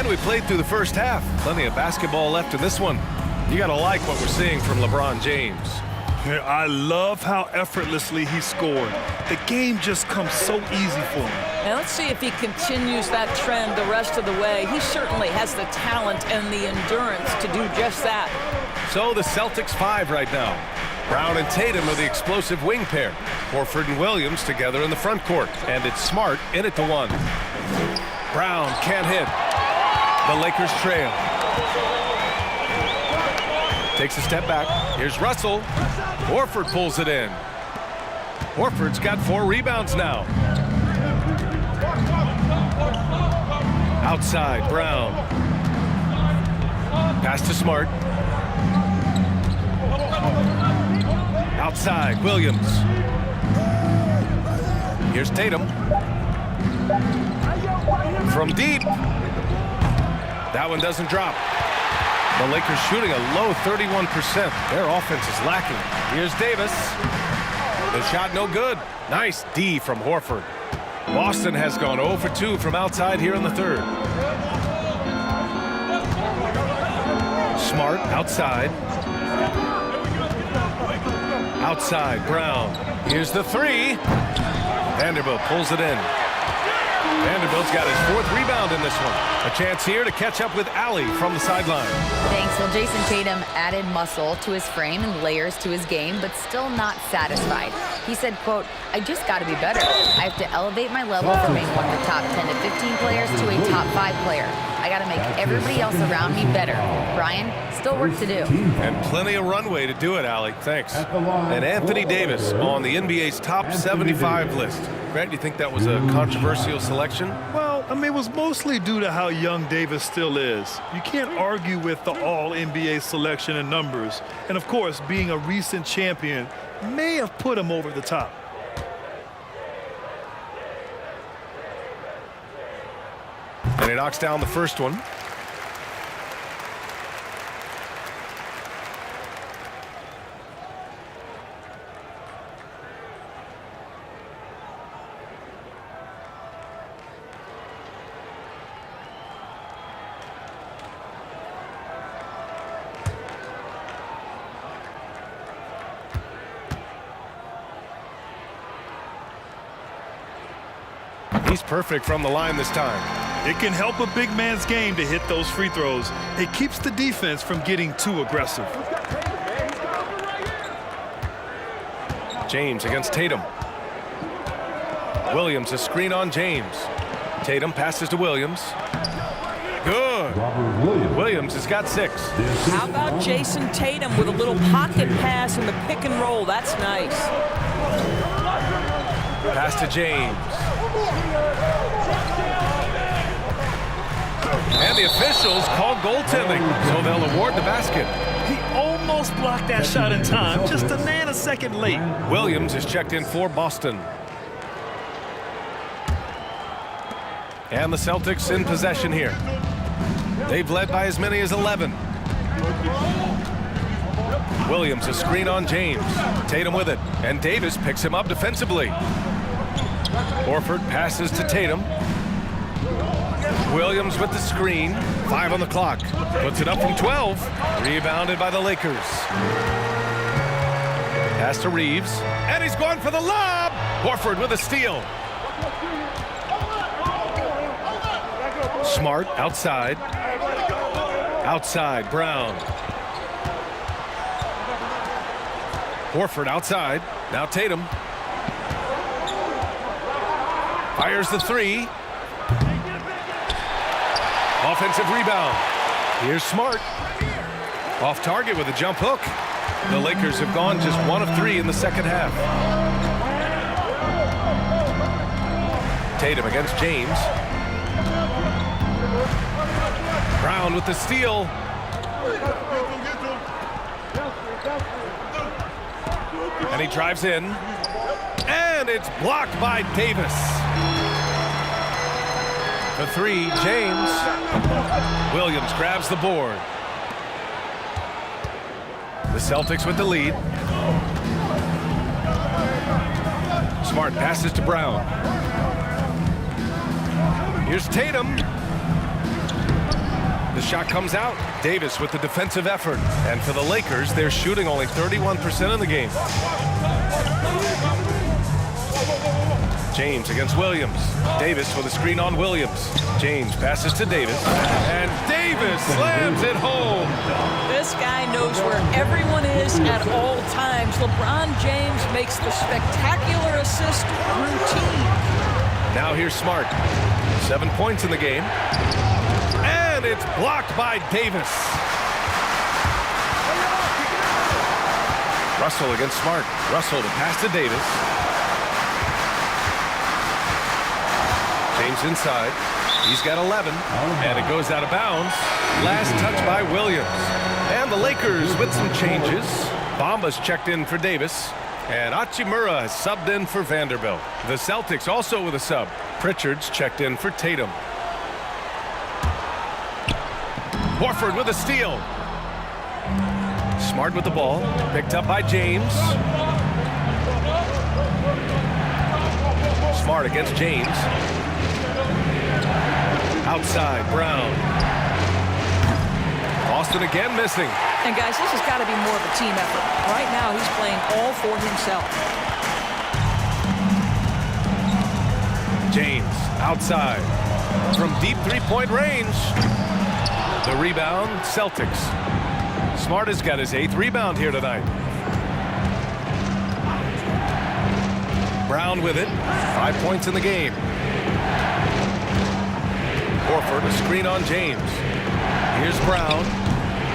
And we played through the first half. Plenty of basketball left in this one. You got to like what we're seeing from LeBron James. Yeah, I love how effortlessly he scored. The game just comes so easy for him. And let's see if he continues that trend the rest of the way. He certainly has the talent and the endurance to do just that. So the Celtics 5 right now. Brown and Tatum are the explosive wing pair. Horford and Williams together in the front court. And it's Smart in it to 1. Brown can't hit. The Lakers trail. Takes a step back. Here's Russell. Horford pulls it in. Horford's got 4 rebounds now. Outside, Brown. Pass to Smart. Outside, Williams. Here's Tatum. From deep. That one doesn't drop. The Lakers shooting a low 31%. Their offense is lacking. Here's Davis. The shot no good. Nice D from Horford. Boston has gone 0 for 2 from outside here in the third. Smart outside. Outside, Brown. Here's the 3. Vanderbilt pulls it in. Vanderbilt's got his 4th rebound in this one. A chance here to catch up with Allie from the sideline. Thanks. Well, Jason Tatum added muscle to his frame and layers to his game, but still not satisfied. He said, quote, I just got to be better. I have to elevate my level from being one of the top 10 to 15 players to a top 5 player. I got to make everybody else around me better. Brian, still work to do. And plenty of runway to do it, Allie. Thanks. And Anthony Davis on the NBA's top 75 list. Grant, do you think that was a controversial selection? Well, I mean, it was mostly due to how young Davis still is. You can't argue with the all-NBA selection and numbers. And, of course, being a recent champion may have put him over the top. And he knocks down the first one. He's perfect from the line this time. It can help a big man's game to hit those free throws. It keeps the defense from getting too aggressive. James against Tatum. Williams, a screen on James. Tatum passes to Williams. Good. Williams has got 6. How about Jason Tatum with a little pocket pass in the pick and roll? That's nice. Pass to James. And the officials call goaltending, so they'll award the basket. He almost blocked that shot in time, just a nanosecond late. Williams is checked in for Boston. And the Celtics in possession here. They've led by as many as 11. Williams, a screen on James. Tatum with it, and Davis picks him up defensively. Horford passes to Tatum. Williams with the screen. 5 on the clock. Puts it up from 12. Rebounded by the Lakers. Pass to Reeves. And he's going for the lob. Horford with a steal. Smart outside. Outside, Brown. Horford outside. Now Tatum. Fires the 3. Offensive rebound. Here's Smart. Off target with a jump hook. The Lakers have gone just 1 of 3 in the second half. Tatum against James. Brown with the steal. And he drives in. And it's blocked by Davis. The 3, James. Williams grabs the board. The Celtics with the lead. Smart passes to Brown. Here's Tatum. The shot comes out. Davis with the defensive effort. And for the Lakers, they're shooting only 31% in the game. James against Williams. Davis with a screen on Williams. James passes to Davis. And Davis slams it home. This guy knows where everyone is at all times. LeBron James makes the spectacular assist routine. Now here's Smart. 7 points in the game. And it's blocked by Davis. Russell against Smart. Russell to pass to Davis. James inside. He's got 11. And it goes out of bounds. Last touch by Williams. And the Lakers with some changes. Bamba's checked in for Davis. And Hachimura has subbed in for Vanderbilt. The Celtics also with a sub. Pritchard's checked in for Tatum. Horford with a steal. Smart with the ball. Picked up by James. Smart against James. Outside, Brown. Boston again missing. And guys, this has got to be more of a team effort. Right now, he's playing all for himself. James outside from deep three-point range. The rebound, Celtics. Smart has got his 8th rebound here tonight. Brown with it. 5 points in the game. Horford, a screen on James. Here's Brown.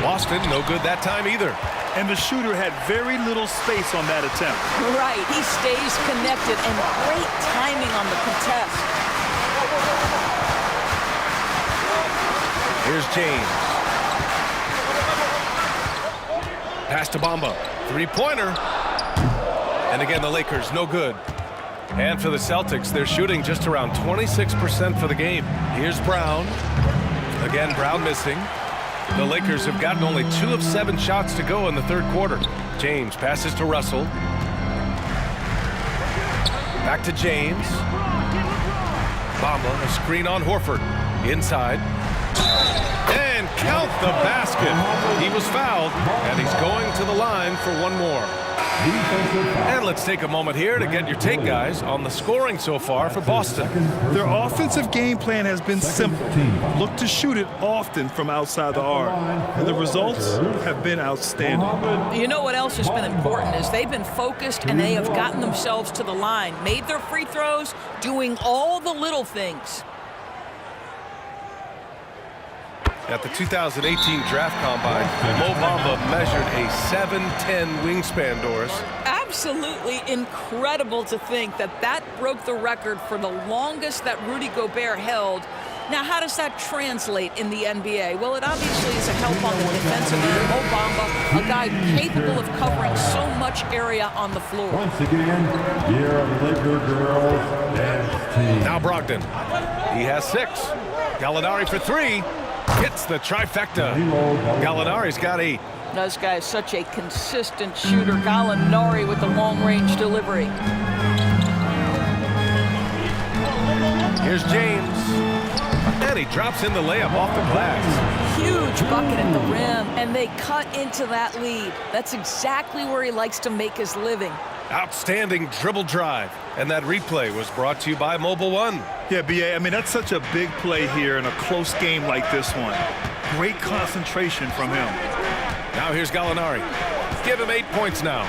Boston, no good that time either. And the shooter had very little space on that attempt. Right, he stays connected, and great timing on the contest. Here's James. Pass to Bamba. Three-pointer. And again, the Lakers, no good. And for the Celtics, they're shooting just around 26% for the game. Here's Brown. Again, Brown missing. The Lakers have gotten only 2 of 7 shots to go in the third quarter. James passes to Russell. Back to James. Bamba, a screen on Horford. Inside. And count the basket. He was fouled, and he's going to the line for one more. And let's take a moment here to get your take, guys, on the scoring so far for Boston. Their offensive game plan has been simple. Look to shoot it often from outside the arc. And the results have been outstanding. You know what else has been important is they've been focused and they have gotten themselves to the line, made their free throws, doing all the little things. At the 2018 Draft Combine, Mo Bamba measured a 7'10" wingspan, Doris. Absolutely incredible to think that that broke the record for the longest that Rudy Gobert held. Now, how does that translate in the NBA? Well, it obviously is a help on the defensive end. Mo Bamba, a guy capable of covering so much area on the floor. Once again, here are the Laker girls and team. Now Brogdon. He has 6. Gallinari for 3. Hits the trifecta. Gallinari's got 8. This guy is such a consistent shooter. Gallinari with the long-range delivery. Here's James. And he drops in the layup off the glass. Huge bucket at the rim, and they cut into that lead. That's exactly where he likes to make his living. Outstanding dribble drive. And that replay was brought to you by Mobile One. Yeah, B.A., I mean, that's such a big play here in a close game like this one. Great concentration from him. Now here's Gallinari. Give him 8 points now.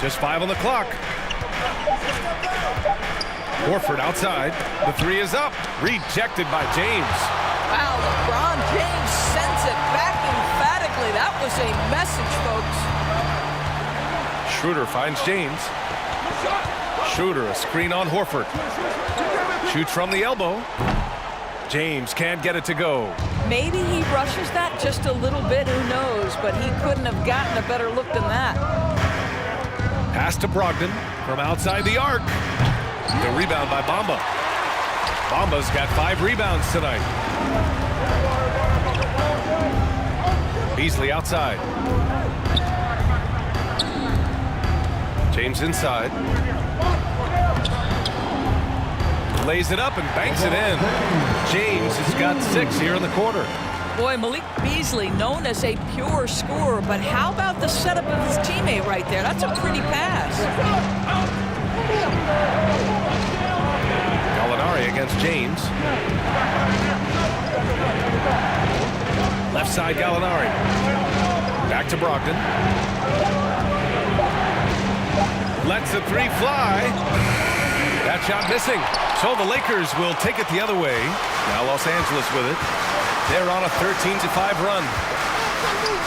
Just 5 on the clock. Horford outside. The 3 is up. Rejected by James. Wow, LeBron James sends it back emphatically. That was a message, folks. Schroeder finds James. Schroeder, a screen on Horford. Shoots from the elbow. James can't get it to go. Maybe he rushes that just a little bit, who knows, but he couldn't have gotten a better look than that. Pass to Brogdon from outside the arc. The rebound by Bamba. Bamba's got 5 rebounds tonight. Beasley outside. James inside. Lays it up and banks it in. James has got 6 here in the quarter. Boy, Malik Beasley, known as a pure scorer, but how about the setup of his teammate right there? That's a pretty pass. Gallinari against James. Left side Gallinari. Back to Brogdon. Lets the three fly. That shot missing. So the Lakers will take it the other way. Now Los Angeles with it. They're on a 13-5 run.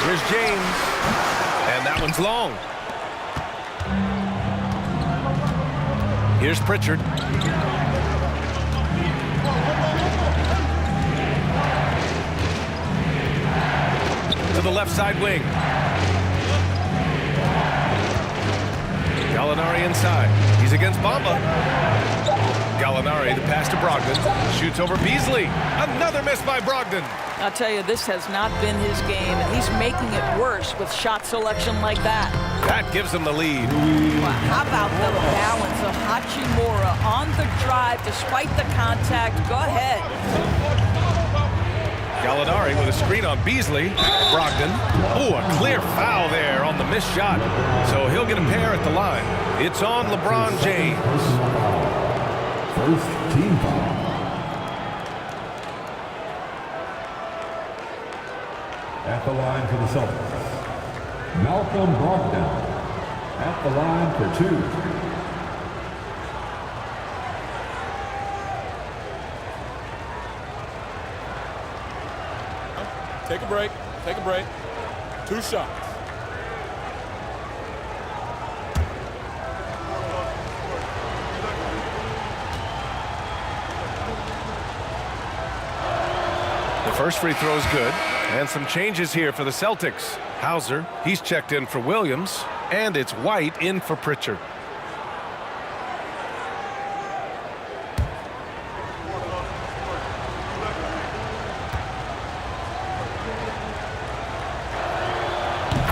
Here's James. And that one's long. Here's Pritchard. To the left side wing. Gallinari inside. He's against Bamba. Gallinari, the pass to Brogdon. Shoots over Beasley. Another miss by Brogdon. I'll tell you, this has not been his game, and he's making it worse with shot selection like that. That gives him the lead. Well, how about the balance of Hachimura on the drive despite the contact? Go ahead. Gallinari with a screen on Beasley. Brogdon. Oh, a clear foul there on the missed shot. So he'll get a pair at the line. It's on LeBron James. First team foul. At the line for the Celtics, Malcolm Brogdon. At the line for 2. Take a break. Take a break. 2 shots. The first free throw is good. And some changes here for the Celtics. Hauser, he's checked in for Williams. And it's White in for Pritchard.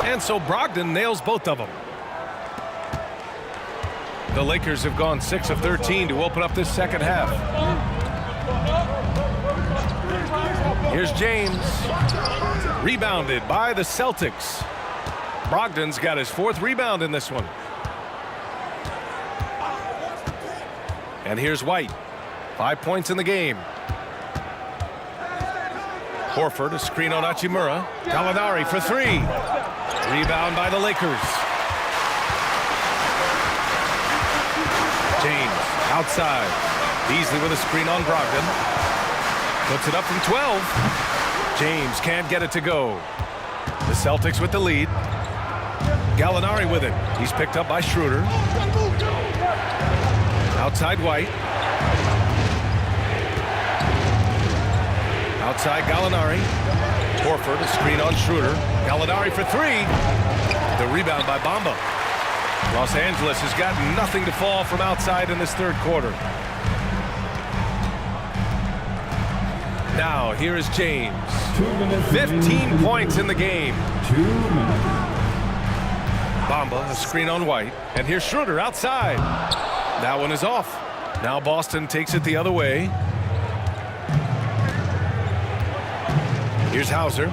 And so Brogdon nails both of them. The Lakers have gone 6 of 13 to open up this second half. Here's James. Rebounded by the Celtics. Brogdon's got his 4th rebound in this one. And here's White. 5 points in the game. Horford, a screen on Hachimura. Gallinari for 3. Rebound by the Lakers. James outside. Beasley with a screen on Brogdon. Puts it up from 12. James can't get it to go. The Celtics with the lead. Gallinari with it. He's picked up by Schroeder. Outside White. Outside Gallinari. Horford, a screen on Schroeder. Gallinari for 3. The rebound by Bamba. Los Angeles has got nothing to fall from outside in this third quarter. Now, here is James. 2 minutes. 15 points in the game. 2 minutes. Bamba, a screen on White. And here's Schroeder outside. That one is off. Now Boston takes it the other way. Here's Hauser.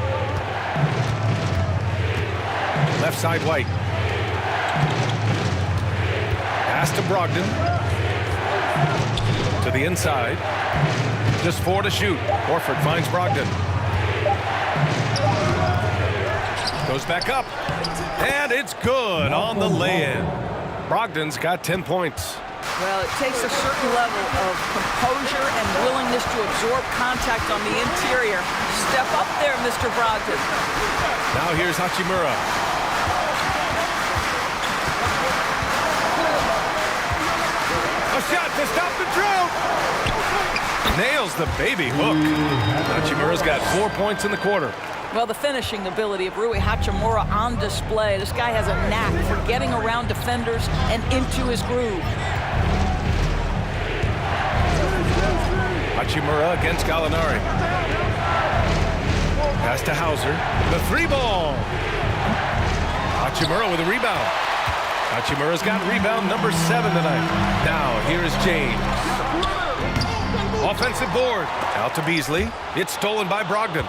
Left side White. Pass to Brogdon. To the inside. Just 4 to shoot. Horford finds Brogdon. Goes back up. And it's good on the lay-in. Brogdon's got 10 points. Well, it takes a certain level of composure and willingness to absorb contact on the interior. Step up there, Mr. Brogdon. Now here's Hachimura. A shot to stop the drought. Nails the baby hook. Hachimura's got 4 points in the quarter. Well, the finishing ability of Rui Hachimura on display. This guy has a knack for getting around defenders and into his groove. Hachimura against Gallinari. Pass to Hauser. The 3 ball. Hachimura with a rebound. Hachimura's got rebound number 7 tonight. Now, here is James. Offensive board. Out to Beasley. It's stolen by Brogdon.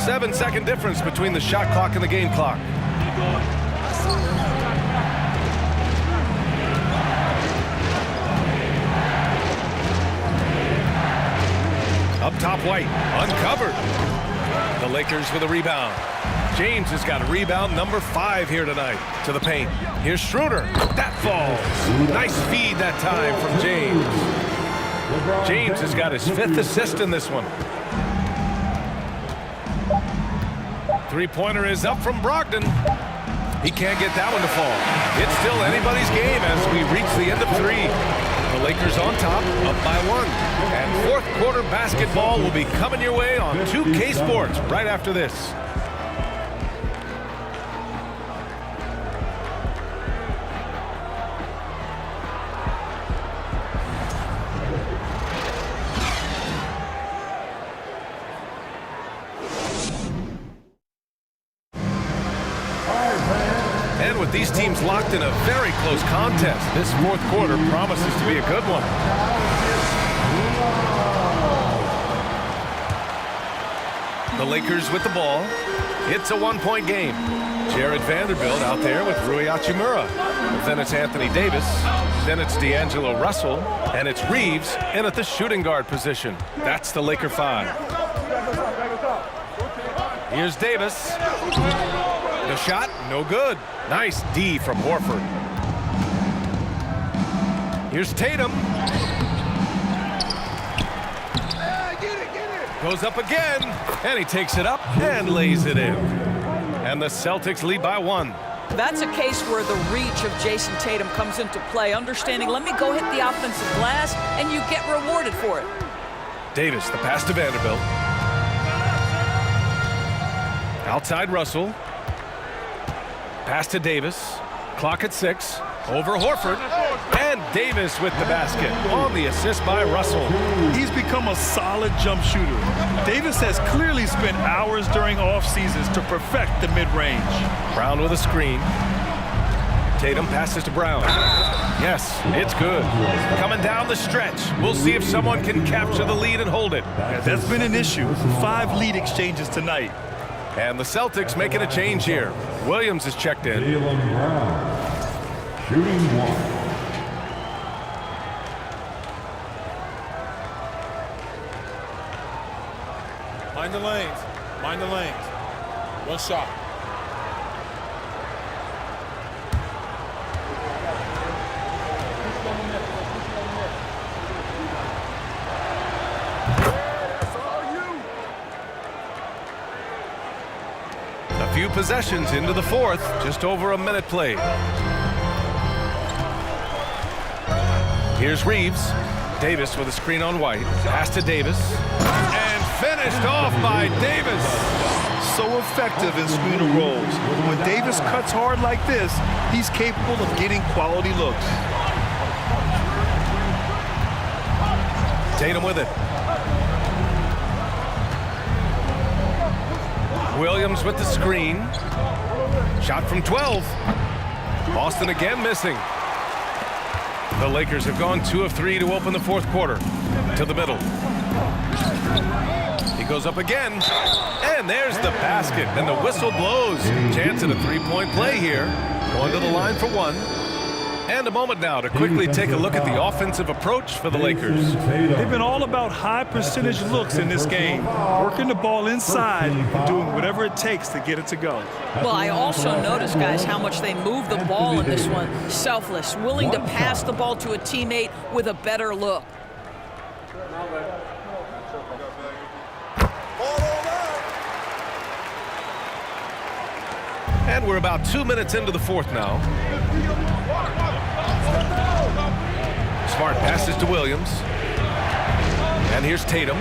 7-second difference between the shot clock and the game clock. Up top, White. Uncovered. The Lakers with a rebound. James has got a rebound number 5 here tonight to the paint. Here's Schroeder. That falls. Nice feed that time from James. James has got his 5th assist in this one. Three-pointer is up from Brogdon. He can't get that one to fall. It's still anybody's game as we reach the end of 3. The Lakers on top, up by 1. And fourth quarter basketball will be coming your way on 2K Sports right after this. And with these teams locked in a very close contest, this fourth quarter promises to be a good one. The Lakers with the ball. It's a 1-point game. Jared Vanderbilt out there with Rui Hachimura. Then it's Anthony Davis. Then it's D'Angelo Russell. And it's Reeves in at the shooting guard position. That's the Laker 5. Here's Davis. The shot, no good. Nice D from Horford. Here's Tatum. Goes up again, and he takes it up and lays it in. And the Celtics lead by 1. That's a case where the reach of Jason Tatum comes into play. Understanding, let me go hit the offensive glass, and you get rewarded for it. Davis, the pass to Vanderbilt. Outside Russell. Pass to Davis. Clock at 6. Over Horford. And Davis with the basket on the assist by Russell. He's become a solid jump shooter. Davis has clearly spent hours during off seasons to perfect the mid-range. Brown with a screen. Tatum passes to Brown. Yes, it's good. Coming down the stretch. We'll see if someone can capture the lead and hold it. Yeah, that's been an issue. 5 lead exchanges tonight. And the Celtics making a change here. Williams is checked in. Jaylen Brown, shooting 1. Mind the lanes. Mind the lanes. One shot. A few possessions into the fourth. Just over a minute played. Here's Reeves. Davis with a screen on White. Pass to Davis. And finished off by Davis. So effective in screen rolls. When Davis cuts hard like this, he's capable of getting quality looks. Tatum with it. Williams with the screen. Shot from 12. Boston again missing. The Lakers have gone 2 of 3 to open the fourth quarter. To the middle. He goes up again. And there's the basket. And the whistle blows. Chance at a 3-point play here. Going to the line for 1. And a moment now to quickly take a look at the offensive approach for the Lakers. They've been all about high percentage looks in this game. Working the ball inside and doing whatever it takes to get it to go. Well, I also noticed, guys, how much they move the ball in this one. Selfless, willing to pass the ball to a teammate with a better look. And we're about 2 minutes into the fourth now. Smart passes to Williams. And here's Tatum.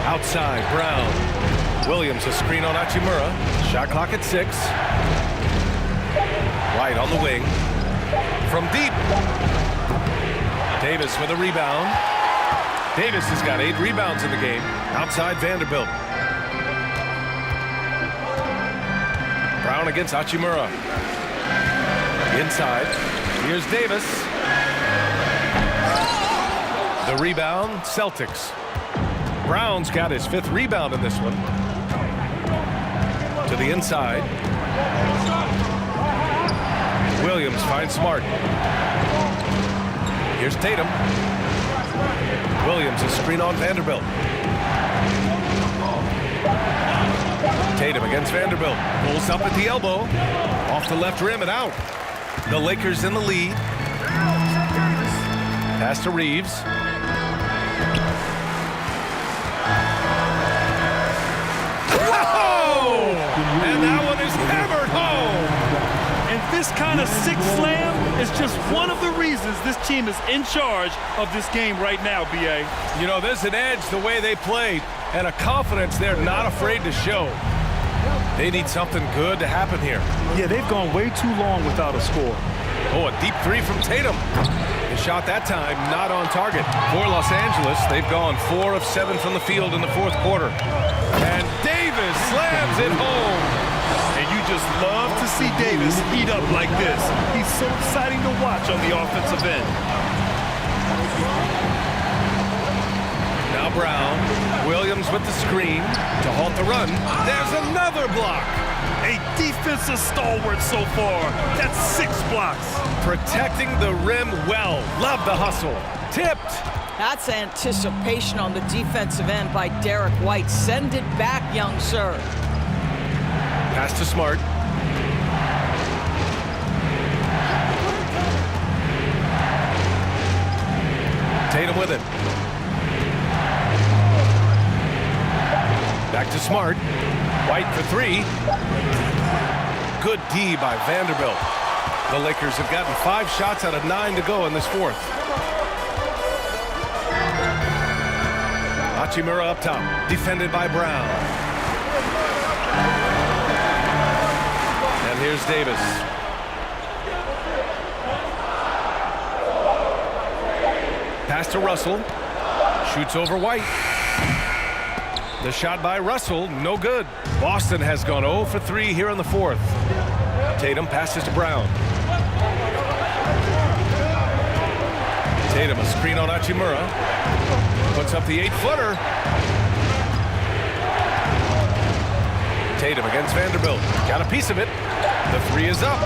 Outside, Brown. Williams a screen on Hachimura. Shot clock at 6. White on the wing. From deep. Davis with a rebound. Davis has got 8 rebounds in the game. Outside Vanderbilt. Brown against Hachimura. Inside. Here's Davis. The rebound, Celtics. Brown's got his 5th rebound in this one. To the inside. Williams finds Smart. Here's Tatum. Williams, a screen on Vanderbilt. Tatum against Vanderbilt. Pulls up at the elbow. Off the left rim and out. The Lakers in the lead. Pass to Reeves. Oh! And that one is hammered home. And this kind of sick slam is just one of the reasons this team is in charge of this game right now, B.A. You know, there's an edge the way they played and a confidence they're not afraid to show. They need something good to happen here. Yeah, they've gone way too long without a score. Oh, a deep 3 from Tatum. The shot that time not on target. For Los Angeles, they've gone 4 of 7 from the field in the 4th quarter. And Davis slams it home. And you just love to see Davis heat up like this. He's so exciting to watch on the offensive end. Now Brown. Williams with the screen to halt the run. There's another block. A defensive stalwart so far. That's 6 blocks. Protecting the rim well. Love the hustle. Tipped. That's anticipation on the defensive end by Derek White. Send it back, young sir. Pass to Smart. Tatum with it. Back to Smart. White for 3. Good D by Vanderbilt. The Lakers have gotten 5 shots out of 9 to go in this 4th. Hachimura up top, defended by Brown. And here's Davis. Pass to Russell. Shoots over White. The shot by Russell, no good. Boston has gone 0 for 3 here in the 4th. Tatum passes to Brown. Tatum, a screen on Hachimura. Puts up the 8-footer. Tatum against Vanderbilt. Got a piece of it. The 3 is up.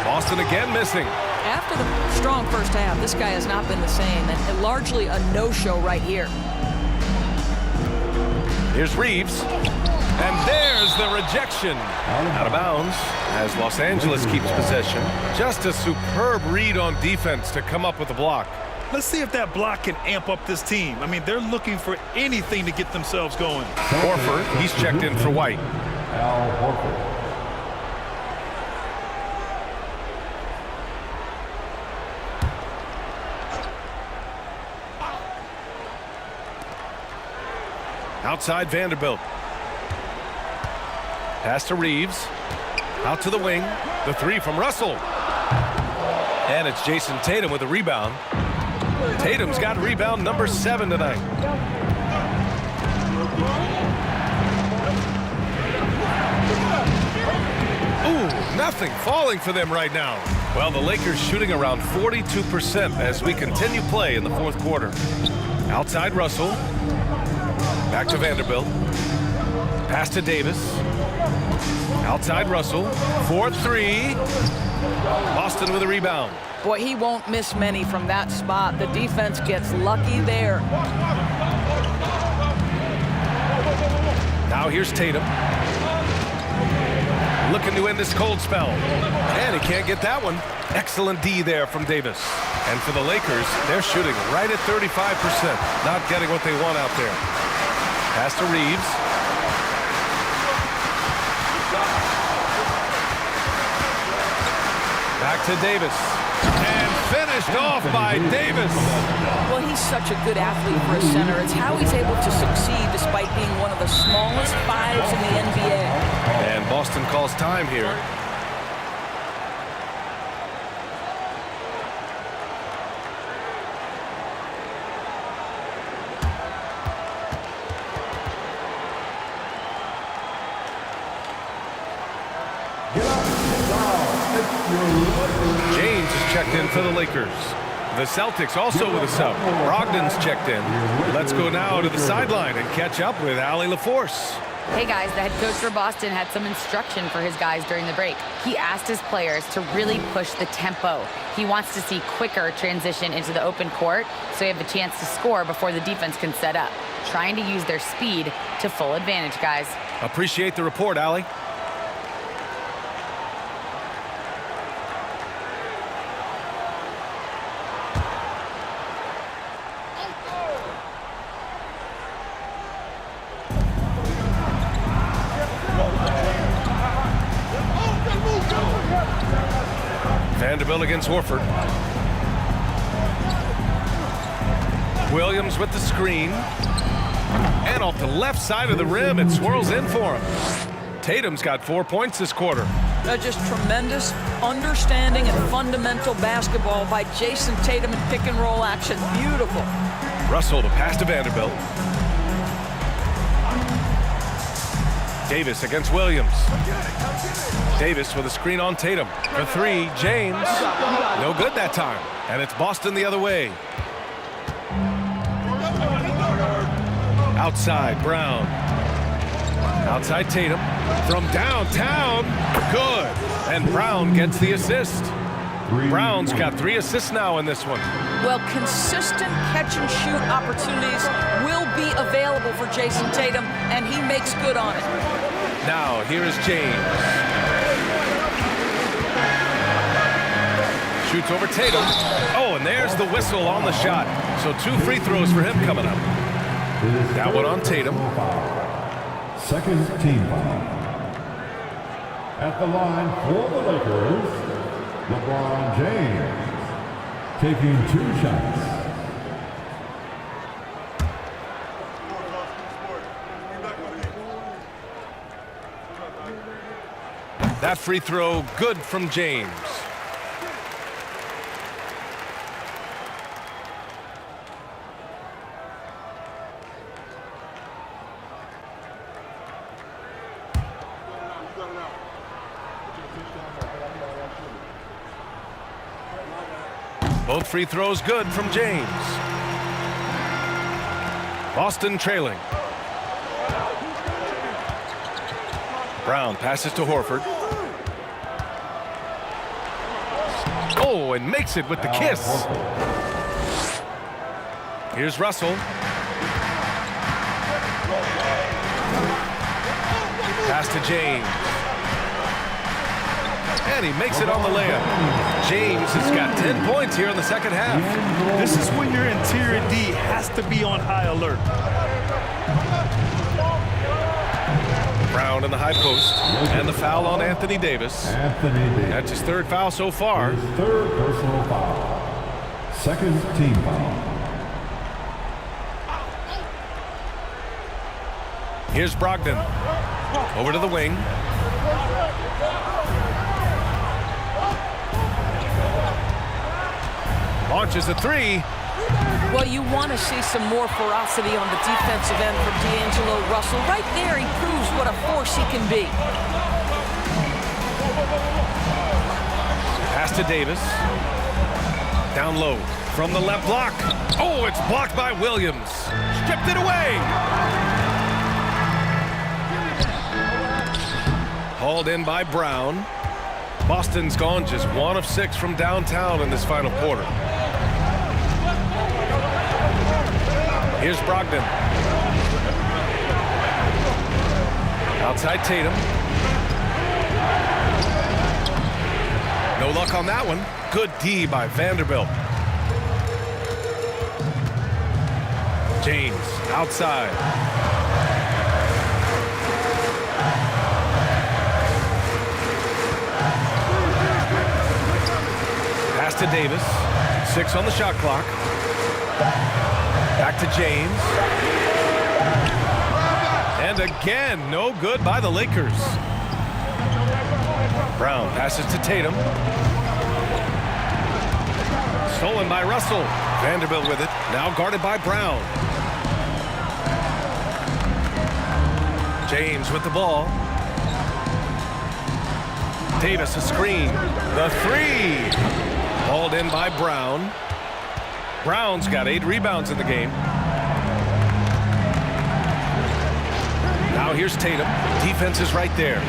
Boston again missing. After the strong first half, this guy has not been the same, and largely a no-show right here. Here's Reeves. And there's the rejection. Out of bounds as Los Angeles keeps possession. Just a superb read on defense to come up with the block. Let's see if that block can amp up this team. I mean, they're looking for anything to get themselves going. Horford, he's checked in for White. Al Horford. Outside Vanderbilt. Pass to Reeves. Out to the wing. The 3 from Russell. And it's Jason Tatum with a rebound. Tatum's got rebound number 7 tonight. Ooh, nothing falling for them right now. Well, the Lakers shooting around 42% as we continue play in the 4th quarter. Outside Russell. Back to Vanderbilt. Pass to Davis. Outside Russell. 4-3. Boston with a rebound. Boy, he won't miss many from that spot. The defense gets lucky there. Now here's Tatum. Looking to end this cold spell. And he can't get that one. Excellent D there from Davis. And for the Lakers, they're shooting right at 35%. Not getting what they want out there. Pass to Reeves. Back to Davis. And finished off by Davis. Well, he's such a good athlete for a center. It's how he's able to succeed despite being one of the smallest 5s in the NBA. And Boston calls time here. James is checked in for the Lakers. The Celtics also with a sub. Brogdon's checked in. Let's go now to the sideline and catch up with Allie LaForce. Hey guys, the head coach for Boston had some instruction for his guys during the break. He asked his players to really push the tempo. He wants to see quicker transition into the open court so they have a chance to score before the defense can set up. Trying to use their speed to full advantage, guys. Appreciate the report, Allie. Vanderbilt against Horford. Williams with the screen. And off the left side of the rim, it swirls in for him. Tatum's got 4 points this quarter. Just tremendous understanding and fundamental basketball by Jason Tatum in pick and roll action. Beautiful. Russell to pass to Vanderbilt. Davis against Williams. Davis with a screen on Tatum. For three, James. No good that time. And it's Boston the other way. Outside, Brown. Outside, Tatum. From downtown, good. And Brown gets the assist. Brown's got 3 assists now in this one. Well, consistent catch-and-shoot opportunities will be available for Jason Tatum, and he makes good on it. Now, here is James. Shoots over Tatum. Oh, and there's the whistle on the shot. So 2 free throws for him coming up. That one on Tatum. Second team foul. At the line for the Lakers, LeBron James taking 2 shots. That free throw good from James. Both free throws good from James. Boston trailing. Brown passes to Horford. Oh, and makes it with the kiss. Here's Russell. Pass to James. And he makes it on the layup. James has got 10 points here in the second half. This is when your interior D has to be on high alert. Brown in the high post. And the foul on Anthony Davis. That's his 3rd foul so far. His 3rd personal foul. Second team foul. Here's Brogdon. Over to the wing. Launches a 3. Well, you want to see some more ferocity on the defensive end from D'Angelo Russell. Right there, he proves what a force he can be. Pass to Davis. Down low from the left block. Oh, it's blocked by Williams. Stripped it away. Hauled in by Brown. Boston's gone just 1 of 6 from downtown in this final quarter. Here's Brogdon. Outside Tatum. No luck on that one. Good D by Vanderbilt. James outside. Pass to Davis. 6 on the shot clock. Back to James. And again, no good by the Lakers. Brown passes to Tatum. Stolen by Russell. Vanderbilt with it. Now guarded by Brown. James with the ball. Davis a screen. The three. Hauled in by Brown. Brown's got 8 rebounds in the game. Now here's Tatum. Defense is right there.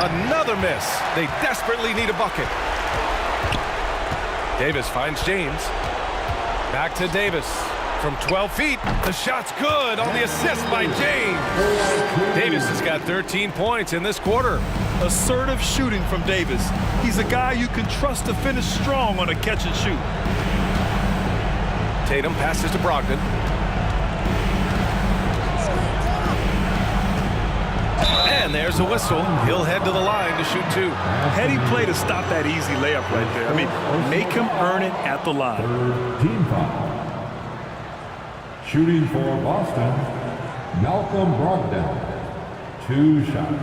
Another miss. They desperately need a bucket. Davis finds James. Back to Davis. From 12 feet, the shot's good on the assist by James. Davis has got 13 points in this quarter. Assertive shooting from Davis. He's a guy you can trust to finish strong on a catch and shoot. Tatum passes to Brogdon. And there's a whistle. He'll head to the line to shoot 2. Heady play to stop that easy layup right there. I mean, make him earn it at the line. Third team foul. Shooting for Boston, Malcolm Brogdon. 2 shots.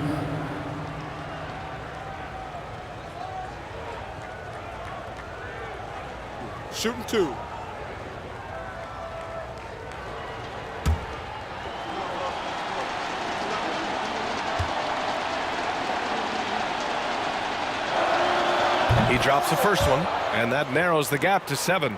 Shooting 2. He drops the first one, and that narrows the gap to 7.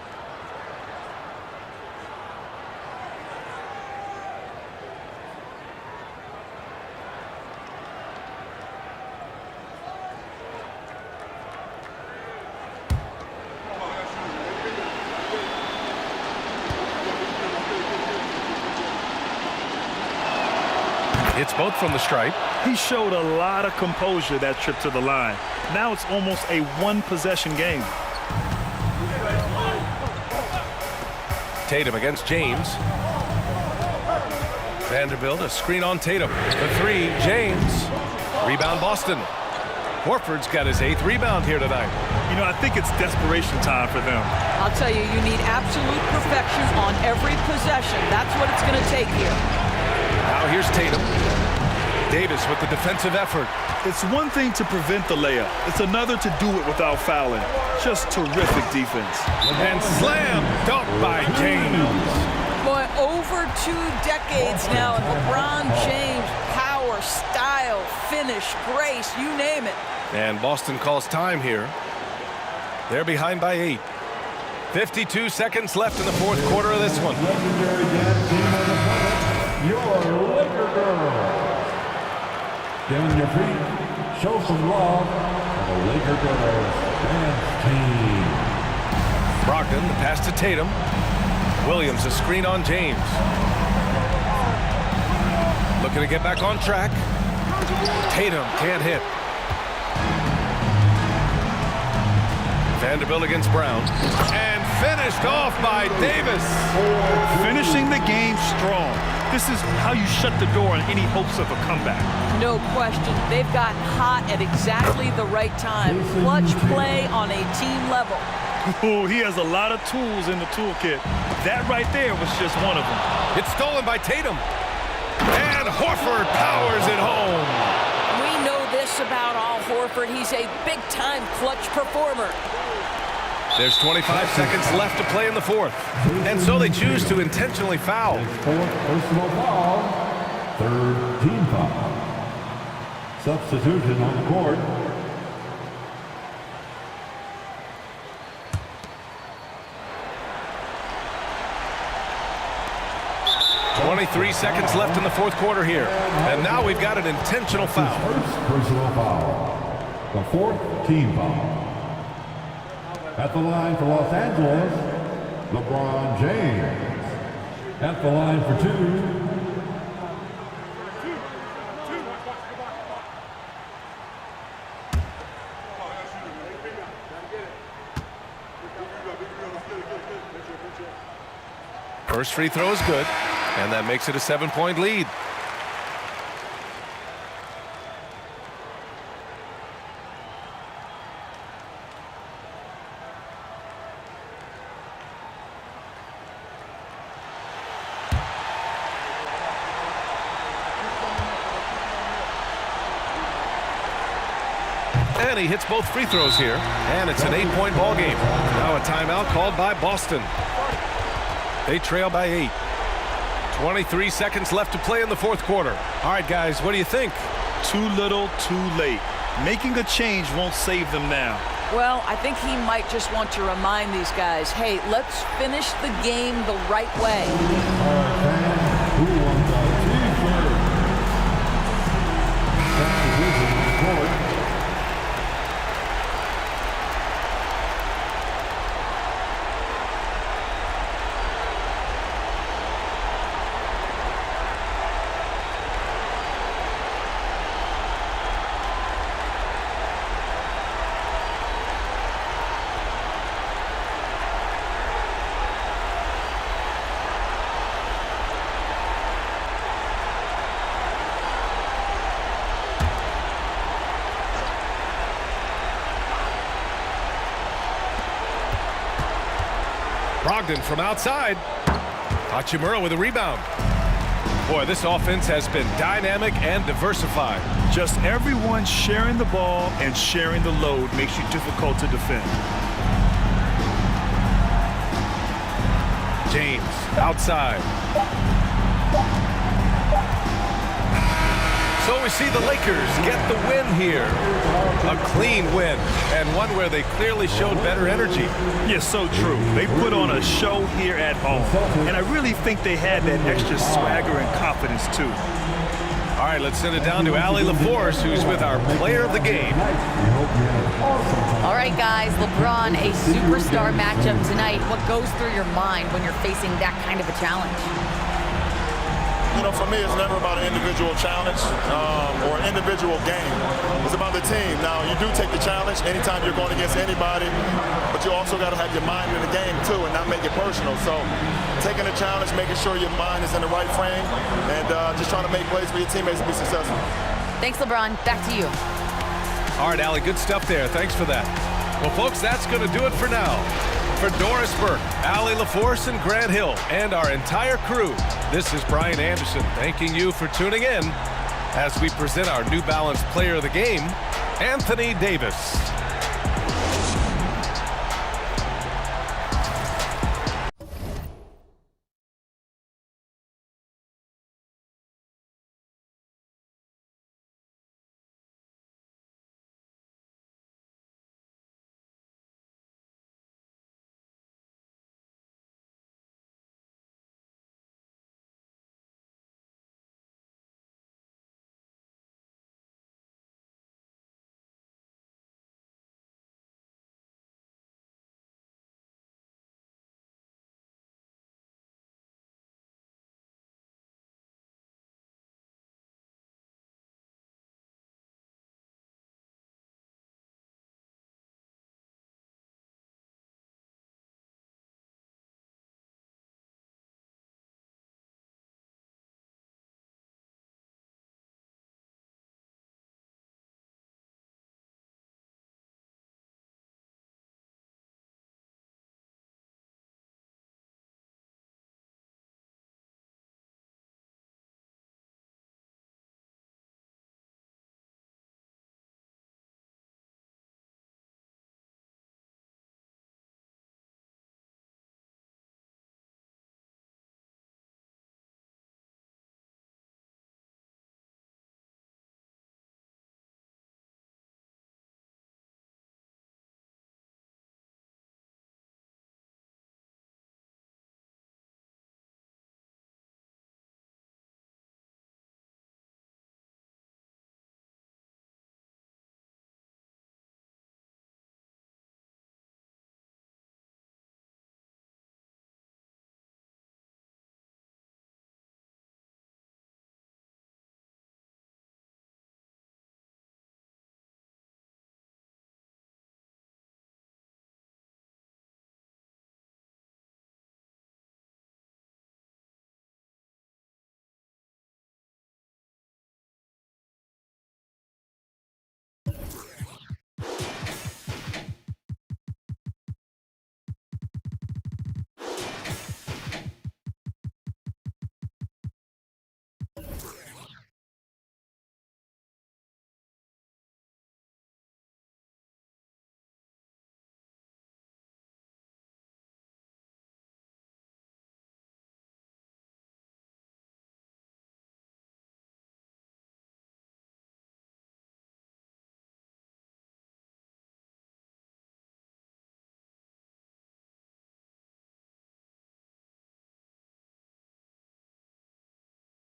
It's both from the stripe. He showed a lot of composure that trip to the line. Now it's almost a one-possession game. Tatum against James. Vanderbilt, a screen on Tatum. The 3, James. Rebound Boston. Horford's got his 8th rebound here tonight. You know, I think it's desperation time for them. I'll tell you, you need absolute perfection on every possession. That's what it's going to take here. Now here's Tatum. Davis with the defensive effort. It's one thing to prevent the layup. It's another to do it without fouling. Just terrific defense. And slam dunk by James. Boy, over 2 decades now, and LeBron James, power, style, finish, grace, you name it. And Boston calls time here. They're behind by 8. 52 seconds left in the 4th quarter of this one. Legendary dance team on the planet, your Laker girls. Get on your feet, show some love for the Laker girls dance team. Brogdon, the pass to Tatum. Williams, a screen on James. Looking to get back on track. Tatum can't hit. Vanderbilt against Brown. And finished off by Davis. Finishing the game strong. This is how you shut the door on any hopes of a comeback. No question. They've gotten hot at exactly the right time. Clutch play on a team level. Oh, he has a lot of tools in the toolkit. That right there was just one of them. It's stolen by Tatum. And Horford powers it home. We know this about Al Horford. He's a big-time clutch performer. There's 25 seconds left to play in the 4th. And so they choose to intentionally foul. 4th personal foul. 3rd team foul. Substitution on the court. 23 seconds left in the 4th quarter here. And now we've got an intentional foul. First personal foul. The 4th team foul. At the line for Los Angeles, LeBron James. At the line for 2. First free throw is good, and that makes it a 7-point lead. And he hits both free throws here, and it's an 8-point ball game. Now a timeout called by Boston. They trail by 8. 23 seconds left to play in the 4th quarter. All right, guys, what do you think? Too little, too late. Making a change won't save them now. Well, I think he might just want to remind these guys, hey, let's finish the game the right way. All right, fans, who wants a T-shirt? Subdivision on the court. Brogdon from outside. Hachimura with a rebound. Boy, this offense has been dynamic and diversified. Just everyone sharing the ball and sharing the load makes you difficult to defend. James outside. So we see the Lakers get the win here. A clean win, and one where they clearly showed better energy. Yes, so true. They put on a show here at home, and I really think they had that extra swagger and confidence, too. All right, let's send it down to Allie LaForce, who's with our player of the game. All right, guys, LeBron, a superstar matchup tonight. What goes through your mind when you're facing that kind of a challenge? You know, for me, it's never about an individual challenge or an individual game. It's about the team. Now, you do take the challenge anytime you're going against anybody, but you also got to have your mind in the game, too, and not make it personal. So taking the challenge, making sure your mind is in the right frame, and just trying to make plays for your teammates to be successful. Thanks, LeBron. Back to you. All right, Allie, good stuff there. Thanks for that. Well, folks, that's going to do it for now. For Doris Burke, Allie LaForce, and Grant Hill, and our entire crew, this is Brian Anderson thanking you for tuning in as we present our New Balance Player of the Game, Anthony Davis.